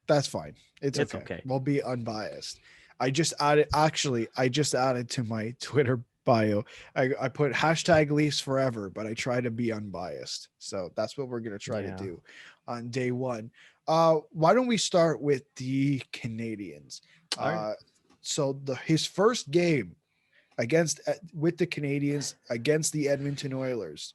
That's fine. It's
It's
okay.
okay.
We'll be unbiased. I just added to my Twitter bio. I put hashtag Leafs forever, but I try to be unbiased. So that's what we're gonna try to
Yeah.
do on day one. Why don't we start with the Canadians?
All right.
So his first game against with the Canadians against the Edmonton Oilers,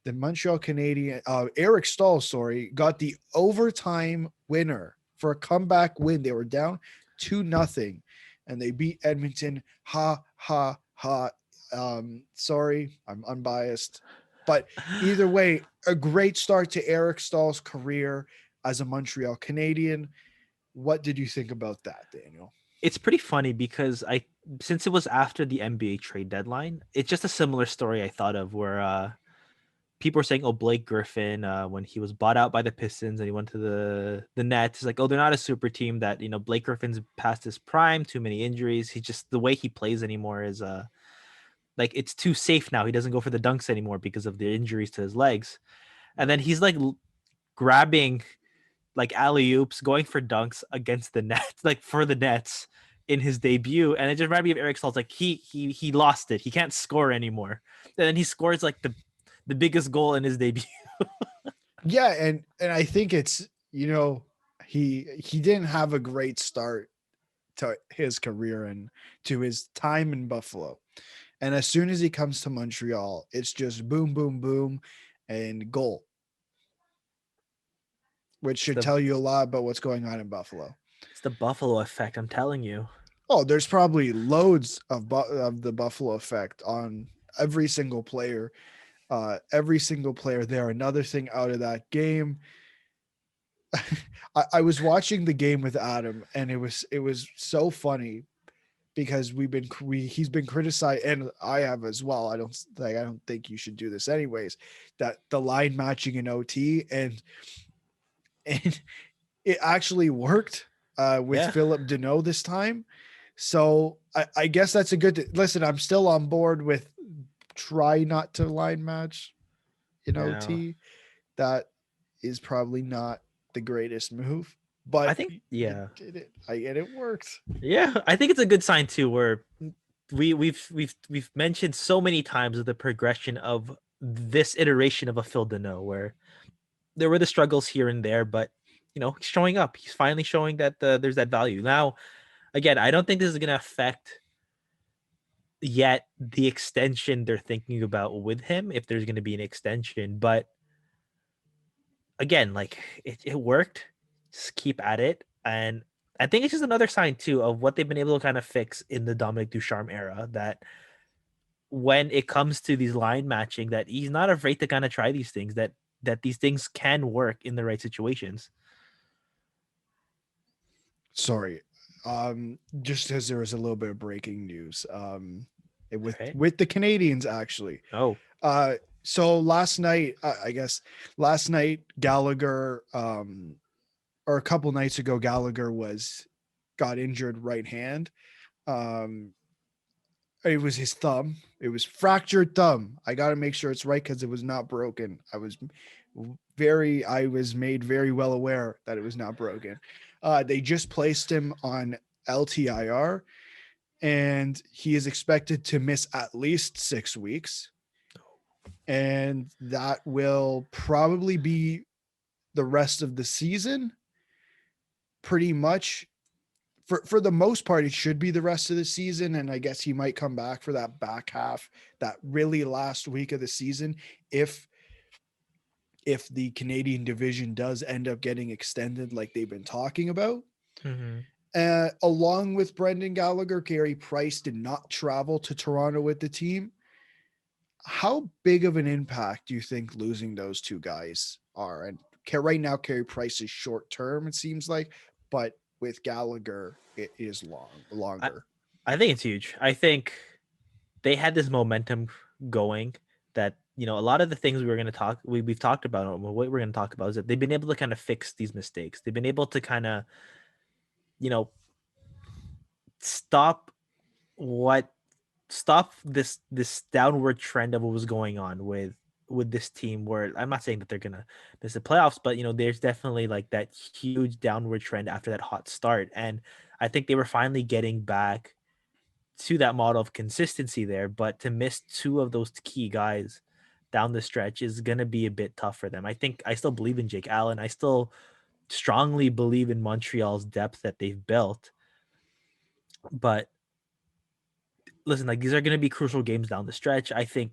the Montreal Canadian Eric Stahl, sorry, got the overtime winner for a comeback win. They were down 2-0, and they beat Edmonton. Ha ha ha. Sorry, I'm unbiased, but either way, a great start to Eric Stahl's career as a Montreal Canadian. What did you think about that, Daniel?
It's pretty funny, because since it was after the NBA trade deadline, it's just a similar story I thought of, where people are saying, "Oh, Blake Griffin, when he was bought out by the Pistons and he went to the Nets, it's like, oh, they're not a super team. That Blake Griffin's past his prime, too many injuries. He just, the way he plays anymore is like, it's too safe now. He doesn't go for the dunks anymore because of the injuries to his legs. And then he's like grabbing like alley oops, going for dunks against the Nets, like for the Nets in his debut. And it just reminded me of Eric Staal's, like he lost it. He can't score anymore. And then he scores like the biggest goal in his debut.
Yeah, and I think it's he didn't have a great start to his career and to his time in Buffalo. And as soon as he comes to Montreal, it's just boom, boom, boom, and goal, which
It's
should
the
tell you a lot about what's going on in Buffalo.
it's the Buffalo effect, I'm telling you.
Oh, there's probably loads of the Buffalo effect on every single player. Every single player there. Another thing out of that game, I was watching the game with Adam, and it was so funny because he's been criticized, and I have as well. I don't think you should do this anyways. That the line matching in OT, and it actually worked with
Yeah.
Philip Deneau this time. So I guess that's a listen. I'm still on board with try not to line match in
Yeah.
OT. That is probably not the greatest move,
I
but
think,
you
yeah.
did it. And it worked.
Yeah, I think it's a good sign too, where we've mentioned so many times of the progression of this iteration of a Phil Deneau, where there were the struggles here and there, but he's showing up. He's finally showing that there's that value. Now, again, I don't think this is going to affect yet the extension they're thinking about with him, if there's going to be an extension. But again, like it worked. Just keep at it. And I think it's just another sign too of what they've been able to kind of fix in the Dominic Ducharme era, that when it comes to these line matching, that he's not afraid to kind of try these things, that these things can work in the right situations.
Sorry. Just as there was a little bit of breaking news. With
Right?
the Canadians actually.
Oh,
Uh, so last night, I guess last night Gallagher, or a couple nights ago, Gallagher got injured right hand. Um, it was his thumb. It was fractured thumb. I got to make sure it's right because it was not broken. I was made very well aware that it was not broken. They just placed him on LTIR, and he is expected to miss at least 6 weeks. And that will probably be the rest of the season. Pretty much, for the most part, it should be the rest of the season. And I guess he might come back for that back half, that really last week of the season, if the Canadian division does end up getting extended like they've been talking about.
mm-hmm.
Along with Brendan Gallagher, Gary Price did not travel to Toronto with the team. How big of an impact do you think losing those two guys are? And right now, Carey Price is short term, it seems like, but with Gallagher, it is
I,
longer.
I think it's huge. I think they had this momentum going, that a lot of the things we've talked about, what we're going to talk about, is that they've been able to kind of fix these mistakes. They've been able to kind of you know stop what stop this downward trend of what was going on with this team, where I'm not saying that they're gonna miss the playoffs, but there's definitely like that huge downward trend after that hot start. And I think they were finally getting back to that model of consistency there, but to miss two of those key guys down the stretch is going to be a bit tough for them. I think I still believe in Jake Allen. I still strongly believe in Montreal's depth that they've built. But listen, like these are going to be crucial games down the stretch. I think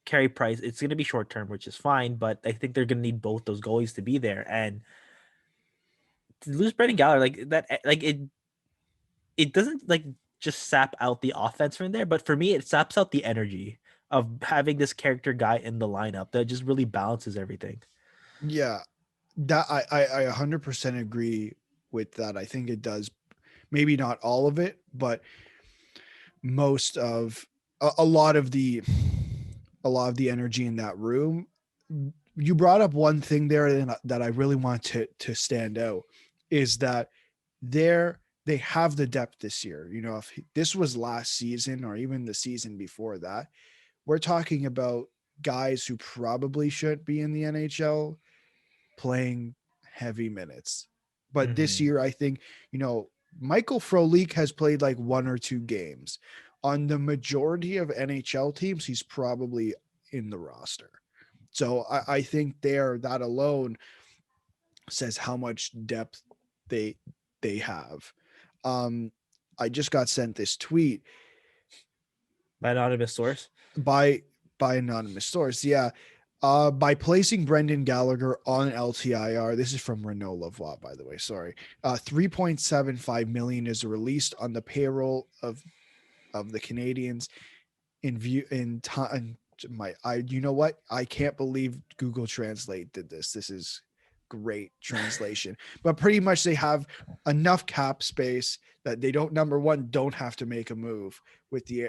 Carey Price, it's going to be short term, which is fine, but I think they're going to need both those goalies to be there. And to lose Brendan Gallagher, like that, like it doesn't like just sap out the offense from there, but for me, it saps out the energy of having this character guy in the lineup that just really balances everything.
Yeah, that I 100% agree with that. I think it does. Maybe not all of it, but most of a lot of the energy in that room. You brought up one thing there that I really want to stand out, is that they have the depth this year. If this was last season or even the season before that, we're talking about guys who probably should be in the NHL playing heavy minutes. But this
Mm-hmm.
year, I think, Michael Frolik has played like one or two games. On the majority of NHL teams, he's probably in the roster. So I think that alone says how much depth they have. Um, I just got sent this tweet
By anonymous source.
by anonymous source. Yeah. By placing Brendan Gallagher on LTIR, this is from Renault Lavoie, by the way. Sorry, 3.75 million is released on the payroll of the Canadians in view in time. You know what? I can't believe Google Translate did this. This is great translation. But pretty much they have enough cap space that they don't have to make a move with the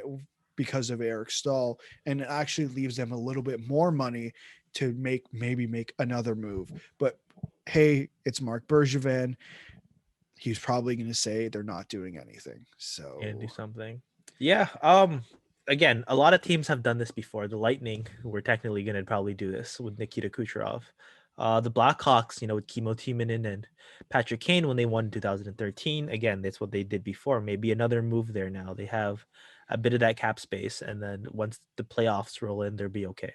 because of Eric Stahl, and it actually leaves them a little bit more money to maybe make another move. But hey, it's Mark Bergevin. He's probably going to say they're not doing anything.
And do
So
something. Yeah. Again, a lot of teams have done this before. The Lightning were technically going to probably do this with Nikita Kucherov. The Blackhawks, with Kimmo Timonen and Patrick Kane when they won in 2013. Again, that's what they did before. Maybe another move there now. They have a bit of that cap space, and then once the playoffs roll in, they'll be okay.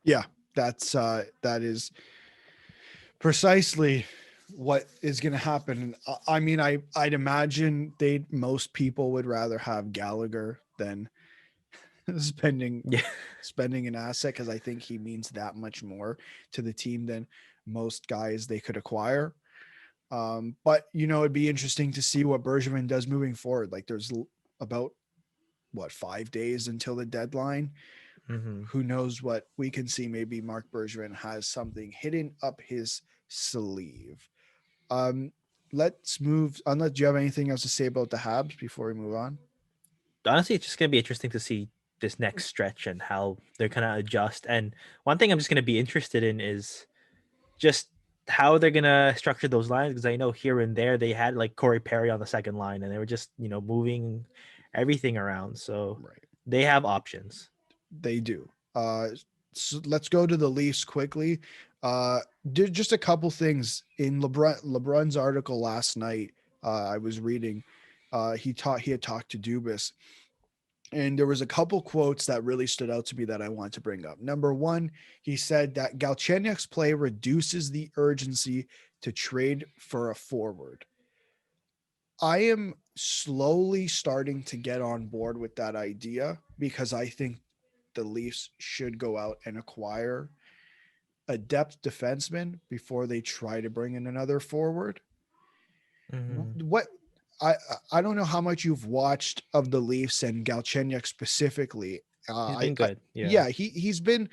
yeah, that is precisely what is going to happen. And I mean, I'd imagine they most people would rather have Gallagher than spending
Yeah.
spending an asset, because I think he means that much more to the team than most guys they could acquire. But it'd be interesting to see what Bergevin does moving forward. Like there's about what 5 days until the deadline.
Hmm.
Who knows what we can see? Maybe Mark Bergevin has something hidden up his sleeve. Um, let's move. Unless do you have anything else to say about the Habs before we move on?
Honestly, it's just gonna be interesting to see this next stretch and how they're gonna adjust. And one thing I'm just gonna be interested in is just how they're gonna structure those lines, because I know here and there they had like Corey Perry on the second line and they were just moving everything around. So
Right,
they have options.
they do. So let's go to the Leafs quickly. Uh, just a couple things in LeBron's article last night. I was reading. He had talked to Dubas, and there was a couple quotes that really stood out to me that I want to bring up. Number one, he said that Galchenyuk's play reduces the urgency to trade for a forward. I am slowly starting to get on board with that idea, because I think the Leafs should go out and acquire a depth defenseman before they try to bring in another forward.
Mhm.
What I I don't know how much you've watched of the Leafs and Galchenyuk specifically.
He's been
I
good. Yeah.
yeah, he's been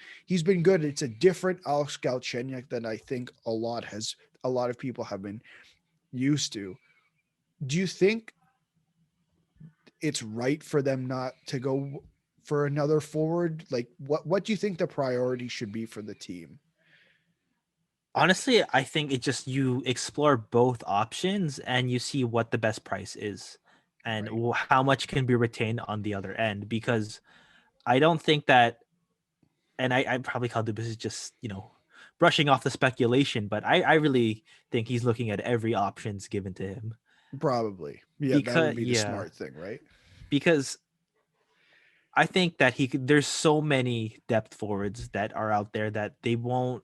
good. It's a different Alex Galchenyuk than I think a lot of people have been used to. Do you think it's right for them not to go for another forward? Like what do you think the priority should be for the team?
Honestly, I think it just you explore both options and you see what the best price is and
Right.
how much can be retained on the other end. Because I don't think that, and I probably call this is just brushing off the speculation, but I really think he's looking at every options given to him.
Probably. Yeah, that would
Because
be the
yeah,
smart thing, right?
because I think that he could. There's so many depth forwards that are out there that they won't.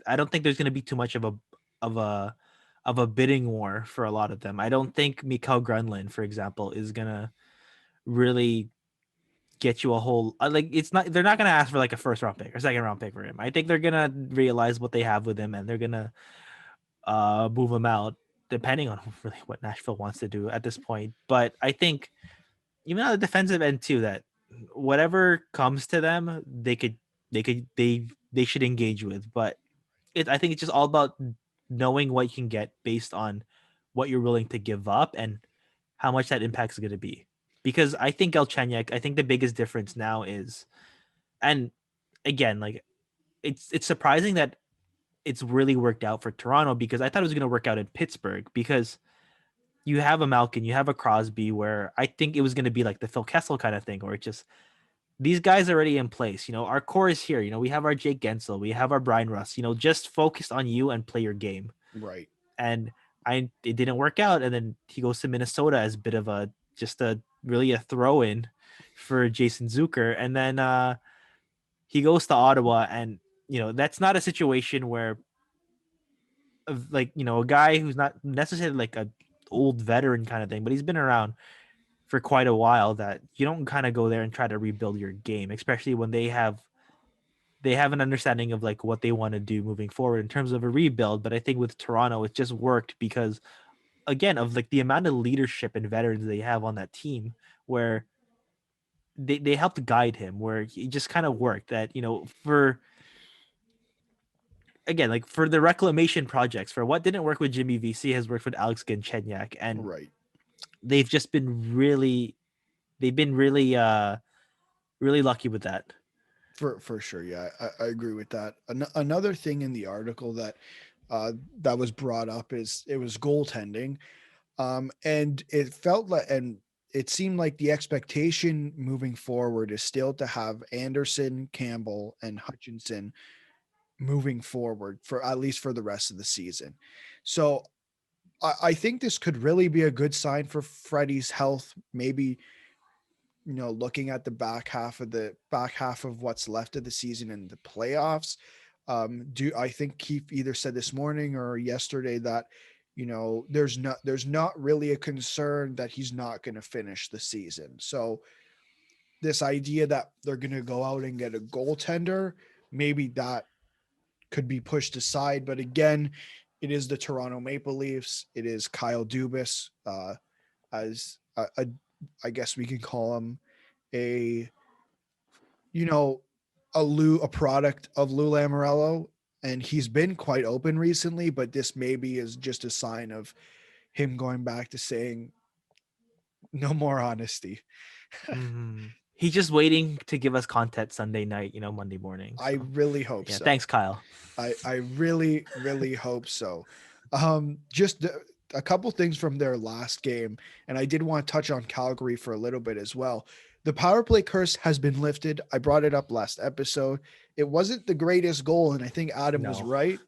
I don't think there's going to be too much of a of a bidding war for a lot of them. I don't think Mikael Granlund, for example, is gonna really get you a whole like it's not they're not gonna ask for like a first round pick or second round pick for him. I think they're gonna realize what they have with him and they're gonna move him out depending on really what Nashville wants to do at this point. But I think even on the defensive end too, that whatever comes to them, they should engage with. But I think it's just all about knowing what you can get based on what you're willing to give up and how much that impact is going to be. Because I think Galchenyuk, I think the biggest difference now is, and again, like it's surprising that it's really worked out for Toronto, because I thought it was going to work out in Pittsburgh, because you have a Malkin, you have a Crosby, where I think it was going to be like the Phil Kessel kind of thing, where it just these guys are already in place. Our core is here. We have our Jake Gensel, we have our Brian Russ. Just focus on you and play your game.
Right.
And it didn't work out, and then he goes to Minnesota as a bit of a just a really a throw in for Jason Zucker, and then he goes to Ottawa, and that's not a situation where like a guy who's not necessarily like a old veteran kind of thing, but he's been around for quite a while, that you don't kind of go there and try to rebuild your game, especially when they have an understanding of like what they want to do moving forward in terms of a rebuild. But I think with Toronto, it just worked because again of like the amount of leadership and veterans they have on that team, where they helped guide him, where he just kind of worked that for again like for the reclamation projects, for what didn't work with Jimmy VC has worked with Alex Galchenyuk, and
Right.
they've just been really they've been really really lucky with that.
For sure. Yeah, I agree with that. Another thing in the article that was brought up is it was goaltending. And it felt like, and it seemed like the expectation moving forward is still to have Anderson, Campbell, and Hutchinson moving forward for at least for the rest of the season. So I think this could really be a good sign for Freddie's health. Maybe looking at the back half of what's left of the season and the playoffs. Do I think Keith either said this morning or yesterday that there's not really a concern that he's not going to finish the season. So this idea that they're going to go out and get a goaltender, maybe that could be pushed aside. But again, it is the Toronto Maple Leafs. It is Kyle Dubas, as I guess we can call him a you know a product of Lou Lamoriello, and he's been quite open recently. But this maybe is just a sign of him going back to saying no more honesty.
He's just waiting to give us content Sunday night, Monday morning.
I
So
really hope
yeah,
so.
thanks, Kyle.
I really really hope so. Just a couple things from their last game, and I did want to touch on Calgary for a little bit as well. The power play curse has been lifted. I brought it up last episode. It wasn't the greatest goal, and I think Adam was
No.
right.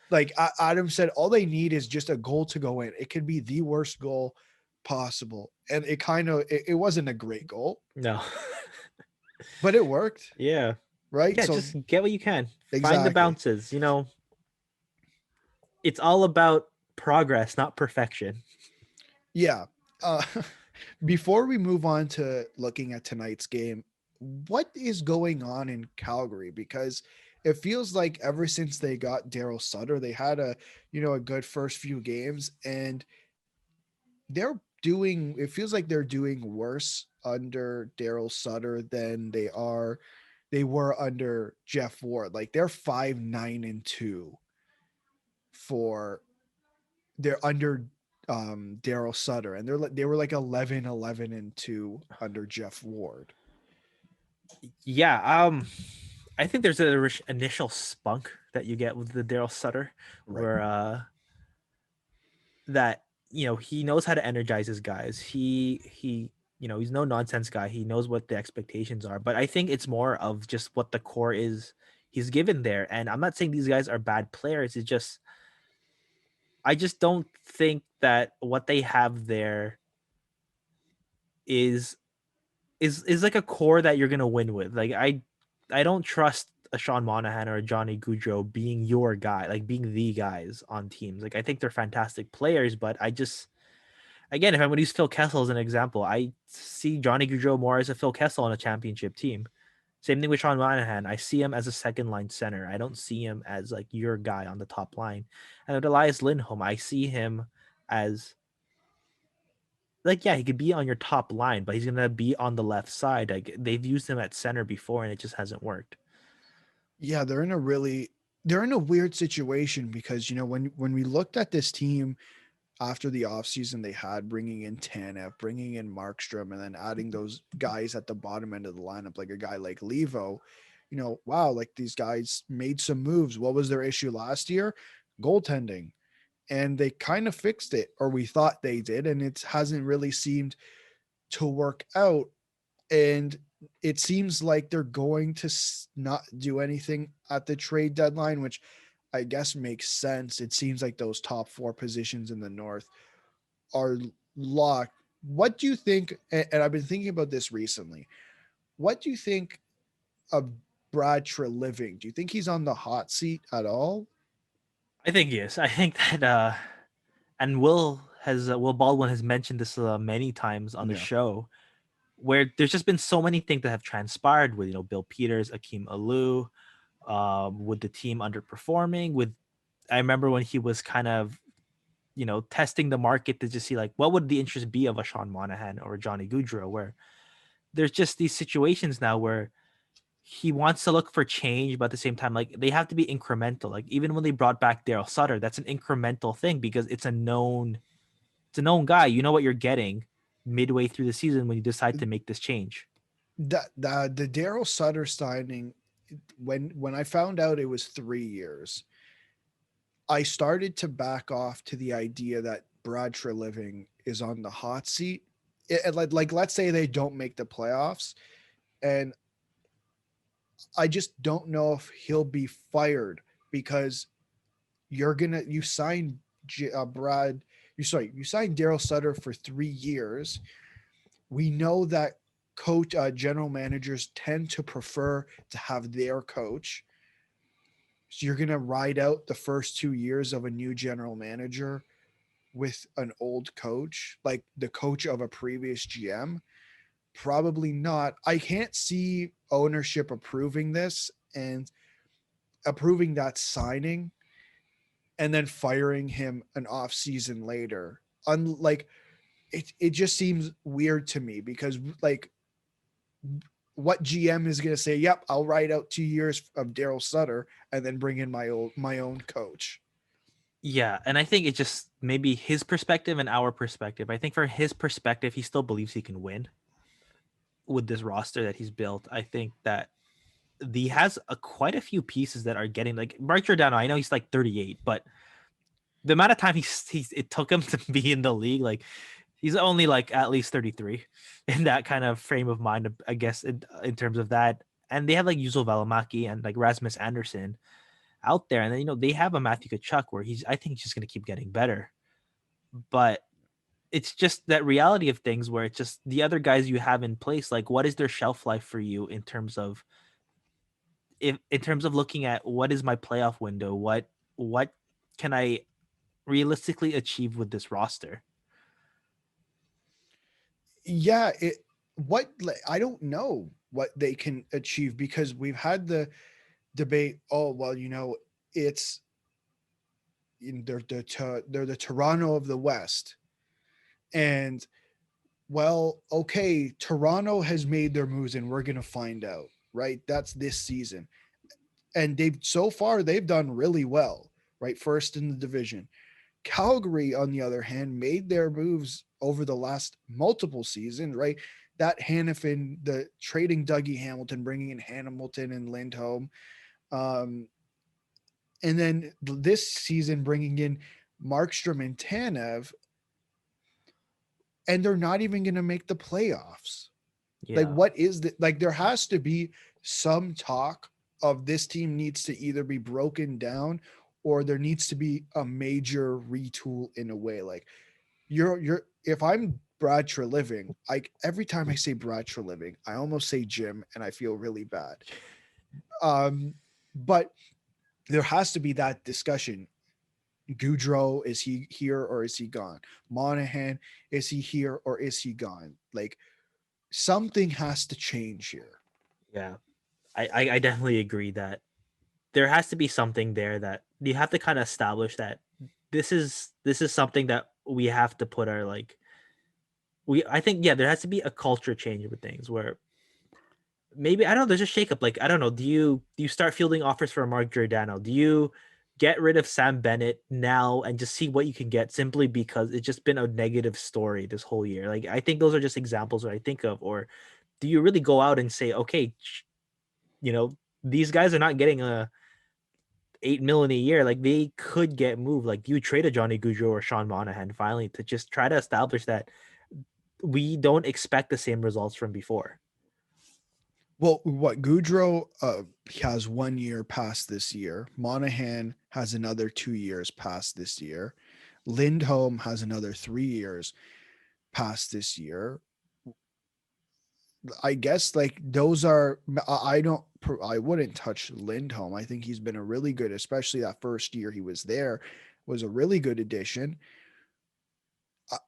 Like Adam said, all they need is just a goal to go in. It could be the worst goal possible, and it wasn't a great goal,
No.
but it worked,
Yeah.
right?
Yeah,
So
just get what you can. Find the
exactly.
bounces. It's all about progress, not perfection.
Yeah. Uh, before we move on to looking at tonight's game, what is going on in Calgary? Because it feels like ever since they got Daryl Sutter, they had a good first few games, and it feels like they're doing worse under Daryl Sutter than they were under Jeff Ward. Like they're 5-9-2 for they're under Daryl Sutter, and they were like 11-11-2 under Jeff Ward.
Yeah, I think there's an initial spunk that you get with the Daryl Sutter,
Right.
where that he knows how to energize his guys. He's no nonsense guy. He knows what the expectations are. But I think it's more of just what the core is he's given there. And I'm not saying these guys are bad players. It's just I just don't think that what they have there is is like a core that you're gonna win with. Like I don't trust a Sean Monahan or a Johnny Gaudreau being your guy, like being the guys on teams. Like I think they're fantastic players, but I just again, if I'm going to use Phil Kessel as an example, I see Johnny Gaudreau more as a Phil Kessel on a championship team. Same thing with Sean Monahan. I see him as a second line center. I don't see him as like your guy on the top line. And with Elias Lindholm, I see him as like, yeah, he could be on your top line, but he's gonna be on the left side. Like they've used him at center before, and it just hasn't worked.
Yeah, they're in a weird situation because when we looked at this team after the offseason, they had bringing in Tanev, bringing in Markstrom, and then adding those guys at the bottom end of the lineup, like a guy like Levo. Wow, like these guys made some moves. What was their issue last year? Goaltending. And they kind of fixed it, or we thought they did, and it hasn't really seemed to work out. And it seems like they're going to not do anything at the trade deadline, which I guess makes sense. It seems like those top four positions in the North are locked. What do you think? And I've been thinking about this recently. What do you think of Brad Treliving? Do you think he's on the hot seat at all?
I think he is. I think that and Will Baldwin has mentioned this many times on the
Yeah.
show, where there's just been so many things that have transpired with Bill Peters, Akeem Alou, with the team underperforming. With I remember when he was kind of testing the market to just see like what would the interest be of a Sean Monahan or a Johnny Gaudreau, where there's just these situations now where he wants to look for change, but at the same time, like they have to be incremental. Like even when they brought back Daryl Sutter, that's an incremental thing because it's a known guy. You know what you're getting midway through the season when you decide to make this change.
The Daryl Sutter signing, when I found out it was 3 years, I started to back off to the idea that Brad Treliving is on the hot seat. Like let's say they don't make the playoffs, and I just don't know if he'll be fired because you sign Brad. You signed Daryl Sutter for 3 years. We know that general managers tend to prefer to have their coach. So you're gonna ride out the first 2 years of a new general manager with an old coach, like the coach of a previous GM? Probably not. I can't see ownership approving this and approving that signing and then firing him an off season later. Unlike it just seems weird to me because like what GM is going to say, "Yep, I'll ride out 2 years of Daryl Sutter and then bring in my own coach."
Yeah, and I think it's just maybe his perspective and our perspective. I think for his perspective, he still believes he can win with this roster that he's built. I think that he has quite a few pieces that are getting like Mark Giordano. I know he's like 38, but the amount of time he's it took him to be in the league, like he's only like at least 33 in that kind of frame of mind, I guess, in terms of that. And they have like Yuzo Valimaki and like Rasmus Anderson out there, and then they have a Matthew Kachuk where I think he's just gonna keep getting better, but it's just that reality of things where it's just the other guys you have in place, like what is their shelf life for you in terms of in terms of looking at what is my playoff window, what can I realistically achieve with this roster?
Yeah, it what like, I don't know what they can achieve because we've had the debate. Oh well, it's they're the Toronto of the West, and well, okay, Toronto has made their moves, and we're gonna find out. Right, that's this season, and they've done really well. Right, first in the division. Calgary, on the other hand, made their moves over the last multiple seasons, right? That Hannafin, the trading Dougie Hamilton, bringing in Hamilton and Lindholm, um, and then this season bringing in Markstrom and Tanev, and they're not even going to make the playoffs. Like,
Yeah.
what is the like? There has to be some talk of this team needs to either be broken down or there needs to be a major retool in a way. Like, you're if I'm Brad Treliving, like every time I say Brad Treliving, I almost say Jim and I feel really bad. Um, but there has to be that discussion. Goudreau, is he here or is he gone? Monahan, is he here or is he gone? Like something has to change here.
Yeah, I definitely agree that there has to be something there that you have to kind of establish that this is something that we have to put our like we I think yeah there has to be a culture change with things where maybe I don't know there's a shakeup, like I don't know, do you start fielding offers for Mark Giordano, do you get rid of Sam Bennett now and just see what you can get simply because it's just been a negative story this whole year? Like I think those are just examples that I think of. Or do you really go out and say, okay, you know these guys are not getting a 8 million a year, like they could get moved. Like you trade a Johnny Gaudreau or Sean Monahan finally to just try to establish that we don't expect the same results from before.
Well, what Goudreau has 1 year past this year. Monahan has another 2 years past this year. Lindholm has another 3 years past this year. I guess like those are I don't I wouldn't touch Lindholm. I think he's been a really good, especially that first year he was there, was a really good addition.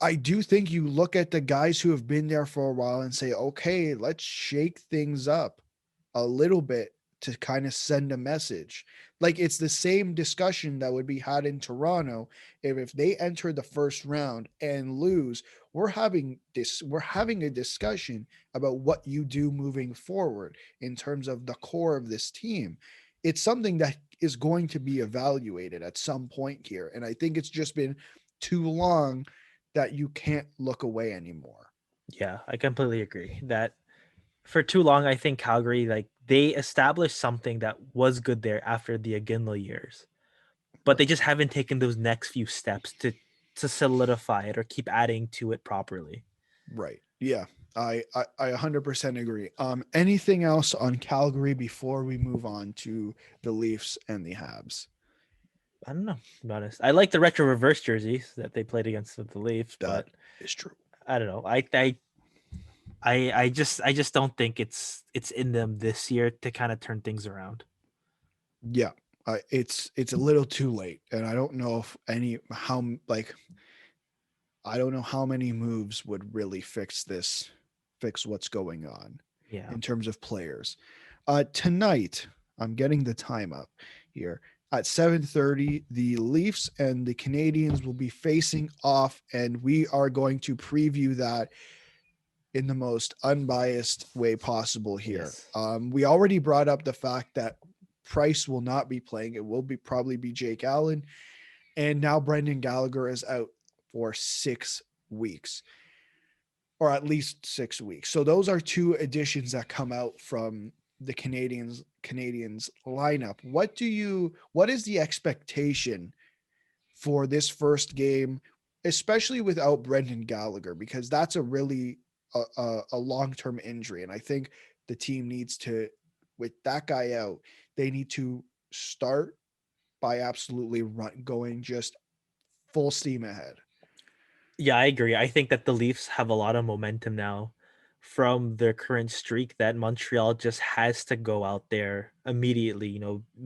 I do think you look at the guys who have been there for a while and say, okay, let's shake things up a little bit to kind of send a message. Like it's the same discussion that would be had in Toronto if they enter the first round and lose. We're having a discussion about what you do moving forward in terms of the core of this team. It's something that is going to be evaluated at some point here. And I think it's just been too long that you can't look away anymore.
Yeah, I completely agree that for too long, I think Calgary, like they established something that was good there after the Aginla years, but they
Right.
just haven't taken those next few steps to solidify it or keep adding to it properly.
Right. Yeah. I 100% agree. Anything else on Calgary before we move on to the Leafs and the Habs?
I don't know, to be honest. I like the retro reverse jerseys that they played against the Leafs,
That
but
is true.
I don't know. I just don't think it's in them this year to kind of turn things around.
Yeah. It's a little too late, and I don't know if I don't know how many moves would really fix what's going on
Yeah.
in terms of players. Tonight, I'm getting the time up here. At 7:30, the Leafs and the Canadians will be facing off, and we are going to preview that in the most unbiased way possible here.
Yes.
We already brought up the fact that Price will not be playing. It will be probably be Jake Allen, and now Brendan Gallagher is out for 6 weeks, or at least 6 weeks. So those are two additions that come out from the Canadians lineup. What is the expectation for this first game, especially without Brendan Gallagher, because that's a really a long-term injury, and I think the team needs to, with that guy out, they need to start by absolutely going just full steam ahead.
Yeah, I agree. I think that the Leafs have a lot of momentum now from their current streak that Montreal just has to go out there immediately.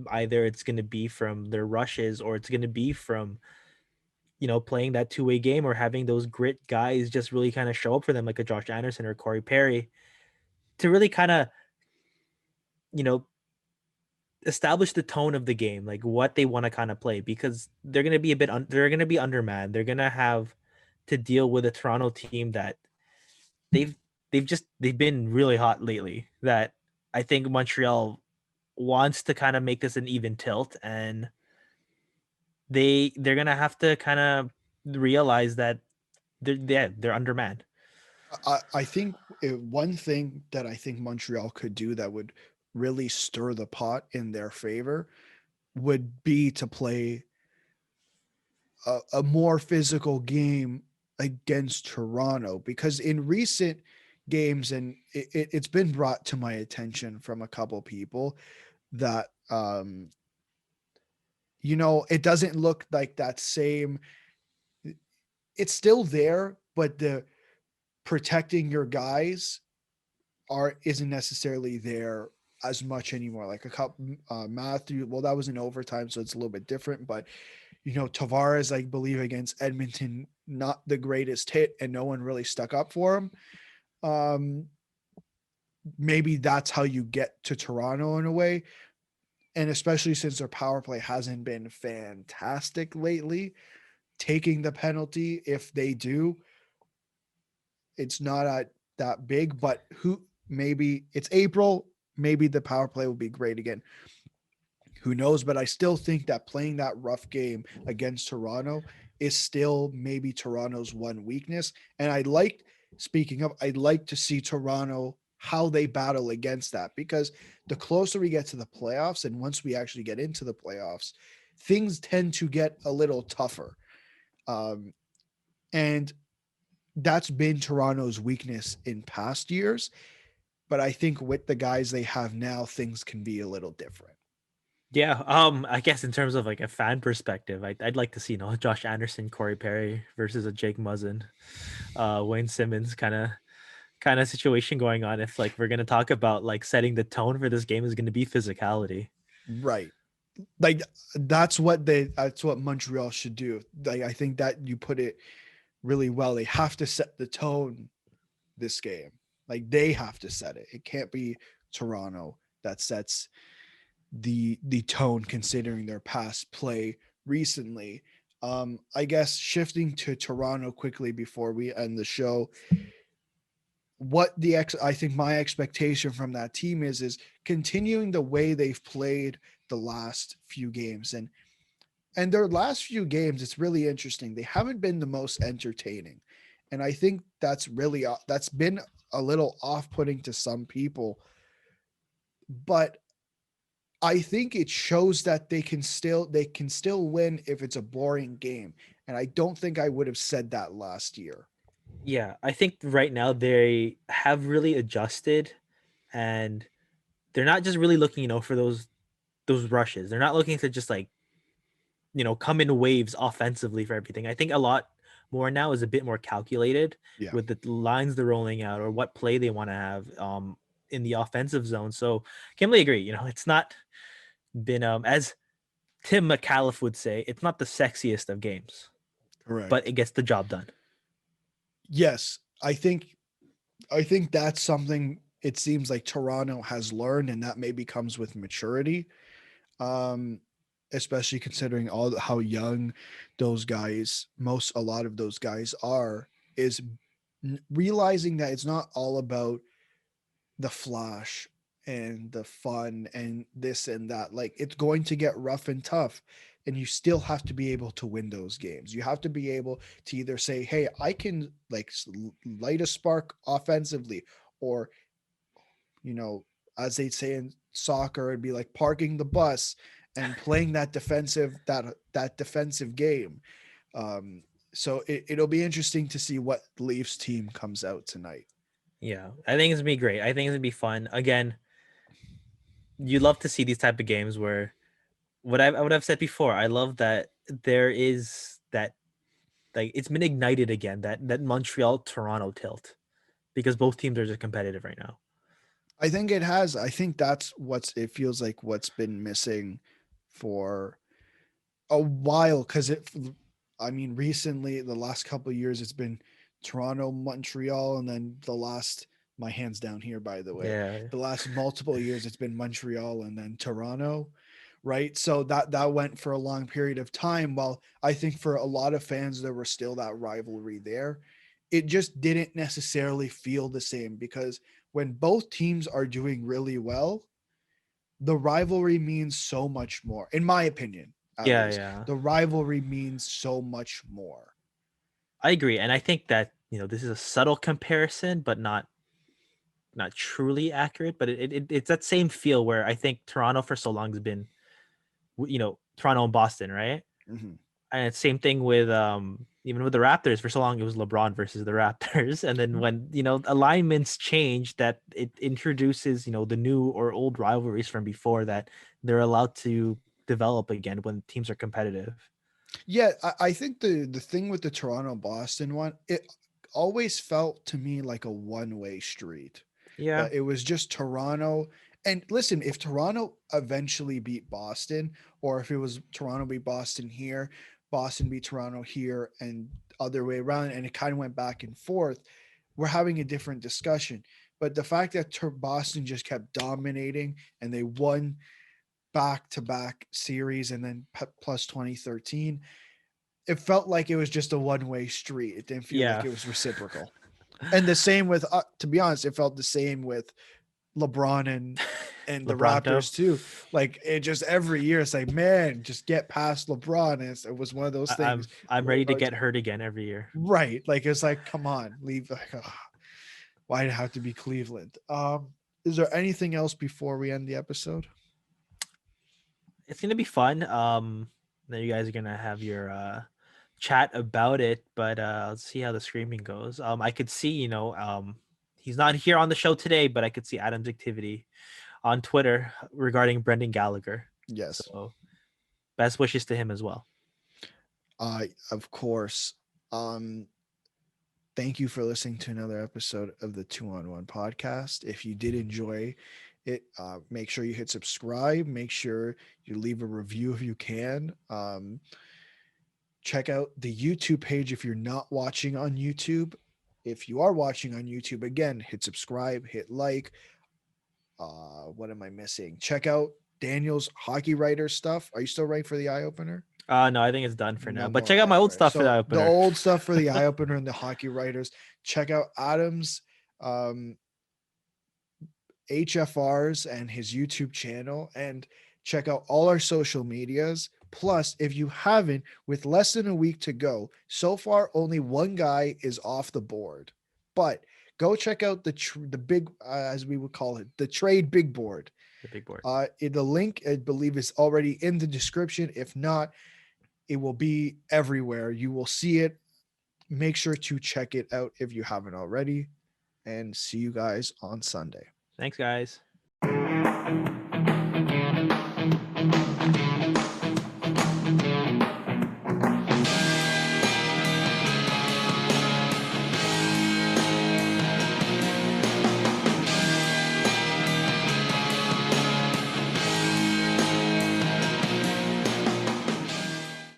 Either it's going to be from their rushes or it's going to be from, playing that two-way game or having those grit guys just really kind of show up for them, like a Josh Anderson or Corey Perry, to really kind of, you know, establish the tone of the game, like what they want to kind of play, because they're going to be they're going to be undermanned. They're going to have to deal with a Toronto team that they've they've been really hot lately. That I think Montreal wants to kind of make this an even tilt, and they're gonna have to kind of realize that they're undermanned.
I think one thing that I think Montreal could do that would really stir the pot in their favor would be to play a more physical game against Toronto, because in recent games, and it's been brought to my attention from a couple people that it doesn't look like that same. It's still there, but the protecting your guys are isn't necessarily there as much anymore. Like a couple, Matthew. Well, that was in overtime, so it's a little bit different. But Tavares, I believe, against Edmonton, not the greatest hit, and no one really stuck up for him. Um, Maybe that's how you get to Toronto in a way, and especially since their power play hasn't been fantastic lately. Taking the penalty, if they do, it's not that big. But maybe it's April. Maybe the power play will be great again. Who knows? But I still think that playing that rough game against Toronto is still maybe Toronto's one weakness. And speaking of, I'd like to see Toronto how they battle against that, because the closer we get to the playoffs, and once we actually get into the playoffs, things tend to get a little tougher. Um, and that's been Toronto's weakness in past years. But I think with the guys they have now, things can be a little different.
Yeah, I guess in terms of like a fan perspective, I'd like to see Josh Anderson, Corey Perry versus a Jake Muzzin, Wayne Simmons kind of situation going on. If like we're gonna talk about like setting the tone for this game is gonna be physicality.
Right. Like that's what Montreal should do. Like I think that you put it really well. They have to set the tone this game. Like they have to set it. It can't be Toronto that sets the tone, considering their past play recently. I guess shifting to Toronto quickly before we end the show, I think my expectation from that team is continuing the way they've played the last few games. And their last few games, it's really interesting. They haven't been the most entertaining. And I think that's been a little off-putting to some people. But I think it shows that they can still win if it's a boring game. And I don't think I would have said that last year.
Yeah, I think right now they have really adjusted, and they're not just really looking, for those rushes. They're not looking to just like, come in waves offensively for everything. I think a lot more now is a bit more calculated
Yeah.
with the lines they're rolling out or what play they want to have in the offensive zone. So, can't really agree. It's not been as Tim McAuliffe would say, it's not the sexiest of games, but
Correct.
it gets the job done.
Yes, I think that's something it seems like Toronto has learned, and that maybe comes with maturity. Um, Especially considering how young those guys, a lot of those guys are, is realizing that it's not all about the flash and the fun and this and that. Like, it's going to get rough and tough, and you still have to be able to win those games. You have to be able to either say, hey, I can like light a spark offensively, or, you know, as they say in soccer, it'd be like parking the bus and playing that defensive game. um so it'll be interesting to see what Leafs team comes out tonight.
Yeah, I think it's gonna be great. I think it's gonna be fun. Again, you love to see these type of games where what I've said before. I love that there is that, like, it's been ignited again, that Montreal Toronto tilt, because both teams are just competitive right now.
I think it has. I think that's it feels like what's been missing for a while, because I mean, recently, the last couple of years, it's been Toronto, Montreal, and then my hands down here, by the way,
Yeah,
the last multiple years, it's been Montreal and then Toronto, right? So that went for a long period of time. While I think for a lot of fans, there was still that rivalry there. It just didn't necessarily feel the same, because when both teams are doing really well, the rivalry means so much more, in my opinion, at
yeah,
least.
yeah.
The rivalry means so much more.
I agree, and I think that, this is a subtle comparison, but not truly accurate. But it's that same feel where I think Toronto for so long has been, Toronto and Boston, right?
Mhm.
And it's same thing with even with the Raptors. For so long it was LeBron versus the Raptors, and then when alignments change, that it introduces the new or old rivalries from before, that they're allowed to develop again when teams are competitive.
Yeah, I think the thing with the Toronto Boston one, it always felt to me like a one-way street.
Yeah,
It was just Toronto. And listen, if Toronto eventually beat Boston, or if it was Toronto beat Boston here, Boston beat Toronto here, and other way around, and it kind of went back and forth, we're having a different discussion. But the fact that Boston just kept dominating, and they won back to back series, and then plus 2013, it felt like it was just a one way street. It didn't feel like
yeah.
it was reciprocal. And the same with, to be honest, it felt the same with LeBron and the
LeBronto.
Raptors too. Like, it just every year it's like, man, just get past LeBron. And it was one of those
I,
things
I'm I'm
where
ready to
it's
get hurt again every year.
right. Like, it's like, come on, leave. Like, why did it have to be Cleveland? Is there anything else before we end the episode?
It's gonna be fun. Then you guys are gonna have your chat about it, but let's see how the screaming goes. I could see, he's not here on the show today, but I could see Adam's activity on Twitter regarding Brendan Gallagher.
Yes.
So best wishes to him as well.
Of course. Um, Thank you for listening to another episode of the 2-on-1 podcast. If you did enjoy it, make sure you hit subscribe. Make sure you leave a review if you can. Check out the YouTube page if you're not watching on YouTube. If you are watching on YouTube, again, hit subscribe, hit like. What am I missing? Check out Daniel's hockey writer stuff. Are you still writing for the eye opener?
No, I think it's done for
No
now. But
more
check out my
eye
old
opener.
stuff for the
So the
opener.
old stuff for the eye opener and the hockey writers. Check out Adam's um, HFRs and his YouTube channel, and check out all our social medias. Plus, if you haven't, with less than a week to go, so far only one guy is off the board. But go check out the big, as we would call it, the trade big board.
The big board.
The link, I believe, is already in the description. If not, it will be everywhere. You will see it. Make sure to check it out if you haven't already. And see you guys on Sunday.
Thanks, guys.